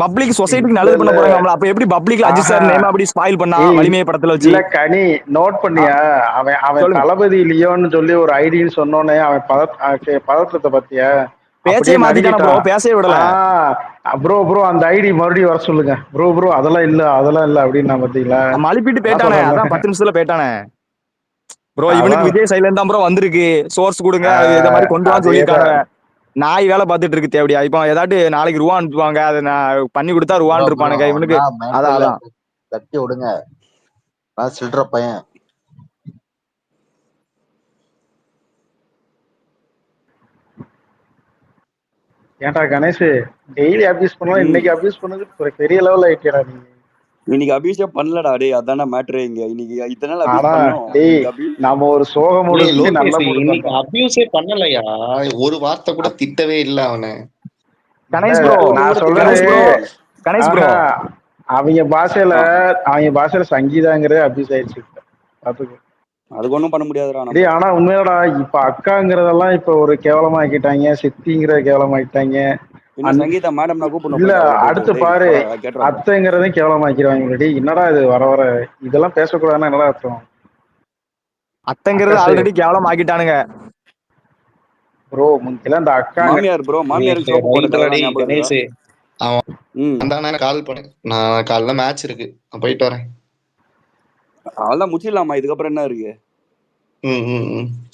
பப்ளிக் சொசைட்டிக்கு நல்லது பண்ண போறாங்க. அப்ப எப்படி பப்ளிக்ல அஜித் சார் நேம் அப்படி ஸ்பாயில் பண்ணா வலிமையை படத்துல வச்சு? இல்ல கனி நோட் பண்ணியா? அவன் தளபதி லியோன்னு சொல்லி ஒரு ஐடின்னு சொன்னோன்னே அவன் பதற்றத்தை பத்தியா பேச்சே மாத்திட்டான ப்ரோ. பேசவே விடல ப்ரோ. அந்த ஐடி மறுபடியும் வர சொல்லுங்க ப்ரோ. அதெல்லாம் இல்ல அப்படின்னு பாத்தீங்களா? மழுப்பிட்டு போயிட்டானே. அதான் 10 நிமிஷத்துல போயிட்டானே ப்ரோ. இவனுக்கு விஜய் சைலண்ட் தான் ப்ரோ வந்திருக்கு. சோர்ஸ் கொடுங்க, இந்த மாதிரி கொண்டு வா சொல்லியிருக்காங்க. நாய் வேலை பார்த்துட்டு இருக்கு தேவடியா. இப்போ ஏதாட்டு நாளைக்கு ரூபா அனுப்புவாங்க, அதை நான் பண்ணி கொடுத்தா ரூபான்னு இருப்பானுங்க இவனுக்கு. அதான் தட்டி விடுங்க. சில்ற பையன். ஏன்டா கணேஷ் டெய்லி அபியூஸ் பண்ணலாம், இன்னைக்கு அபியூஸ் பண்ணது ஒரு பெரிய லெவல் ஆயிட்டியடா நீ. இன்னைக்கு அபியூஸே பண்ணலடா டேய், அதான மேட்டரே இங்க. இன்னைக்கு இத்தனை நாள் அபியூஸ் ஆனா பண்ணோம். டேய் நம்ம ஒரு சோக மூடு வச்சு நல்லா லோகேஷ் போட்டு இன்னைக்கு தந்தோம். அபியூஸே பண்ணலையா? ஒரு வார்த்தை கூட திட்டவே இல்ல அவனை. கணேஷ் ப்ரோ நான் சொல்றது கணேஷ் ப்ரோ அவங்க பாஷையில சங்கீதாங்கிறதே அபியூஸ் ஆயிடுச்சு பாத்துக்கோ. அதுக்கு ஒண்ணும் பண்ண முடியாதுடா. டேய் ஆனா உண்மையாடா இப்ப அக்காங்கிறதெல்லாம் இப்ப ஒரு கேவலமா ஆக்கிட்டாங்க, சித்திங்கிற கேவலமா ஆக்கிட்டாங்க. சங்கீதா மேடம் நான் கூப்பிடணும். இல்ல அடுத்து பாரு அத்தைங்கிறதையும் கேவலமா ஆக்கிடுவாங்க. டேய் என்னடா இது வர வர இதெல்லாம் பேசக்கூடாதுன்னா என்னடா அர்த்தம்? அத்தைங்கிறது ஆல்ரெடி கேவலம் ஆக்கிட்டானுங்க ப்ரோ. முந்தில அந்த அக்கா மாமியார் ப்ரோ, மாமியாருக்கு சோப்பு போட்டதாடி கணேஷ். அவன் கால் பண்ணு, நான் காலைல மேட்ச் இருக்கு, நான் போயிட்டு வரேன். அதெல்லாம் முடிச்சிடலாமா? இதுக்கப்புறம் என்ன இருக்கு?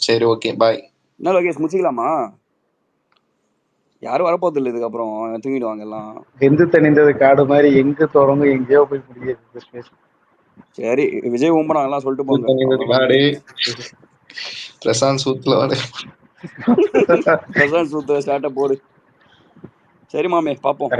சரி ஓகே பாய். என்ன லோகேஷ் முடிச்சிக்கலாமா? யாரும் வரப்போறது இல்லை இதுக்கப்புறம், தூங்கிடுவாங்க எல்லாம். வெந்து தணிந்தது காடு மாதிரி எங்க தொடங்கும் எங்கேயோ போய் முடியாது. சரி விஜய் ஓம்பனா எல்லாம் சொல்லிட்டு போங்க. பிரசாந்த் சூத்துல பிரசாந்த் சூத்துல ஸ்டார்ட்ட போடு. சரி மாமே பாப்போம்.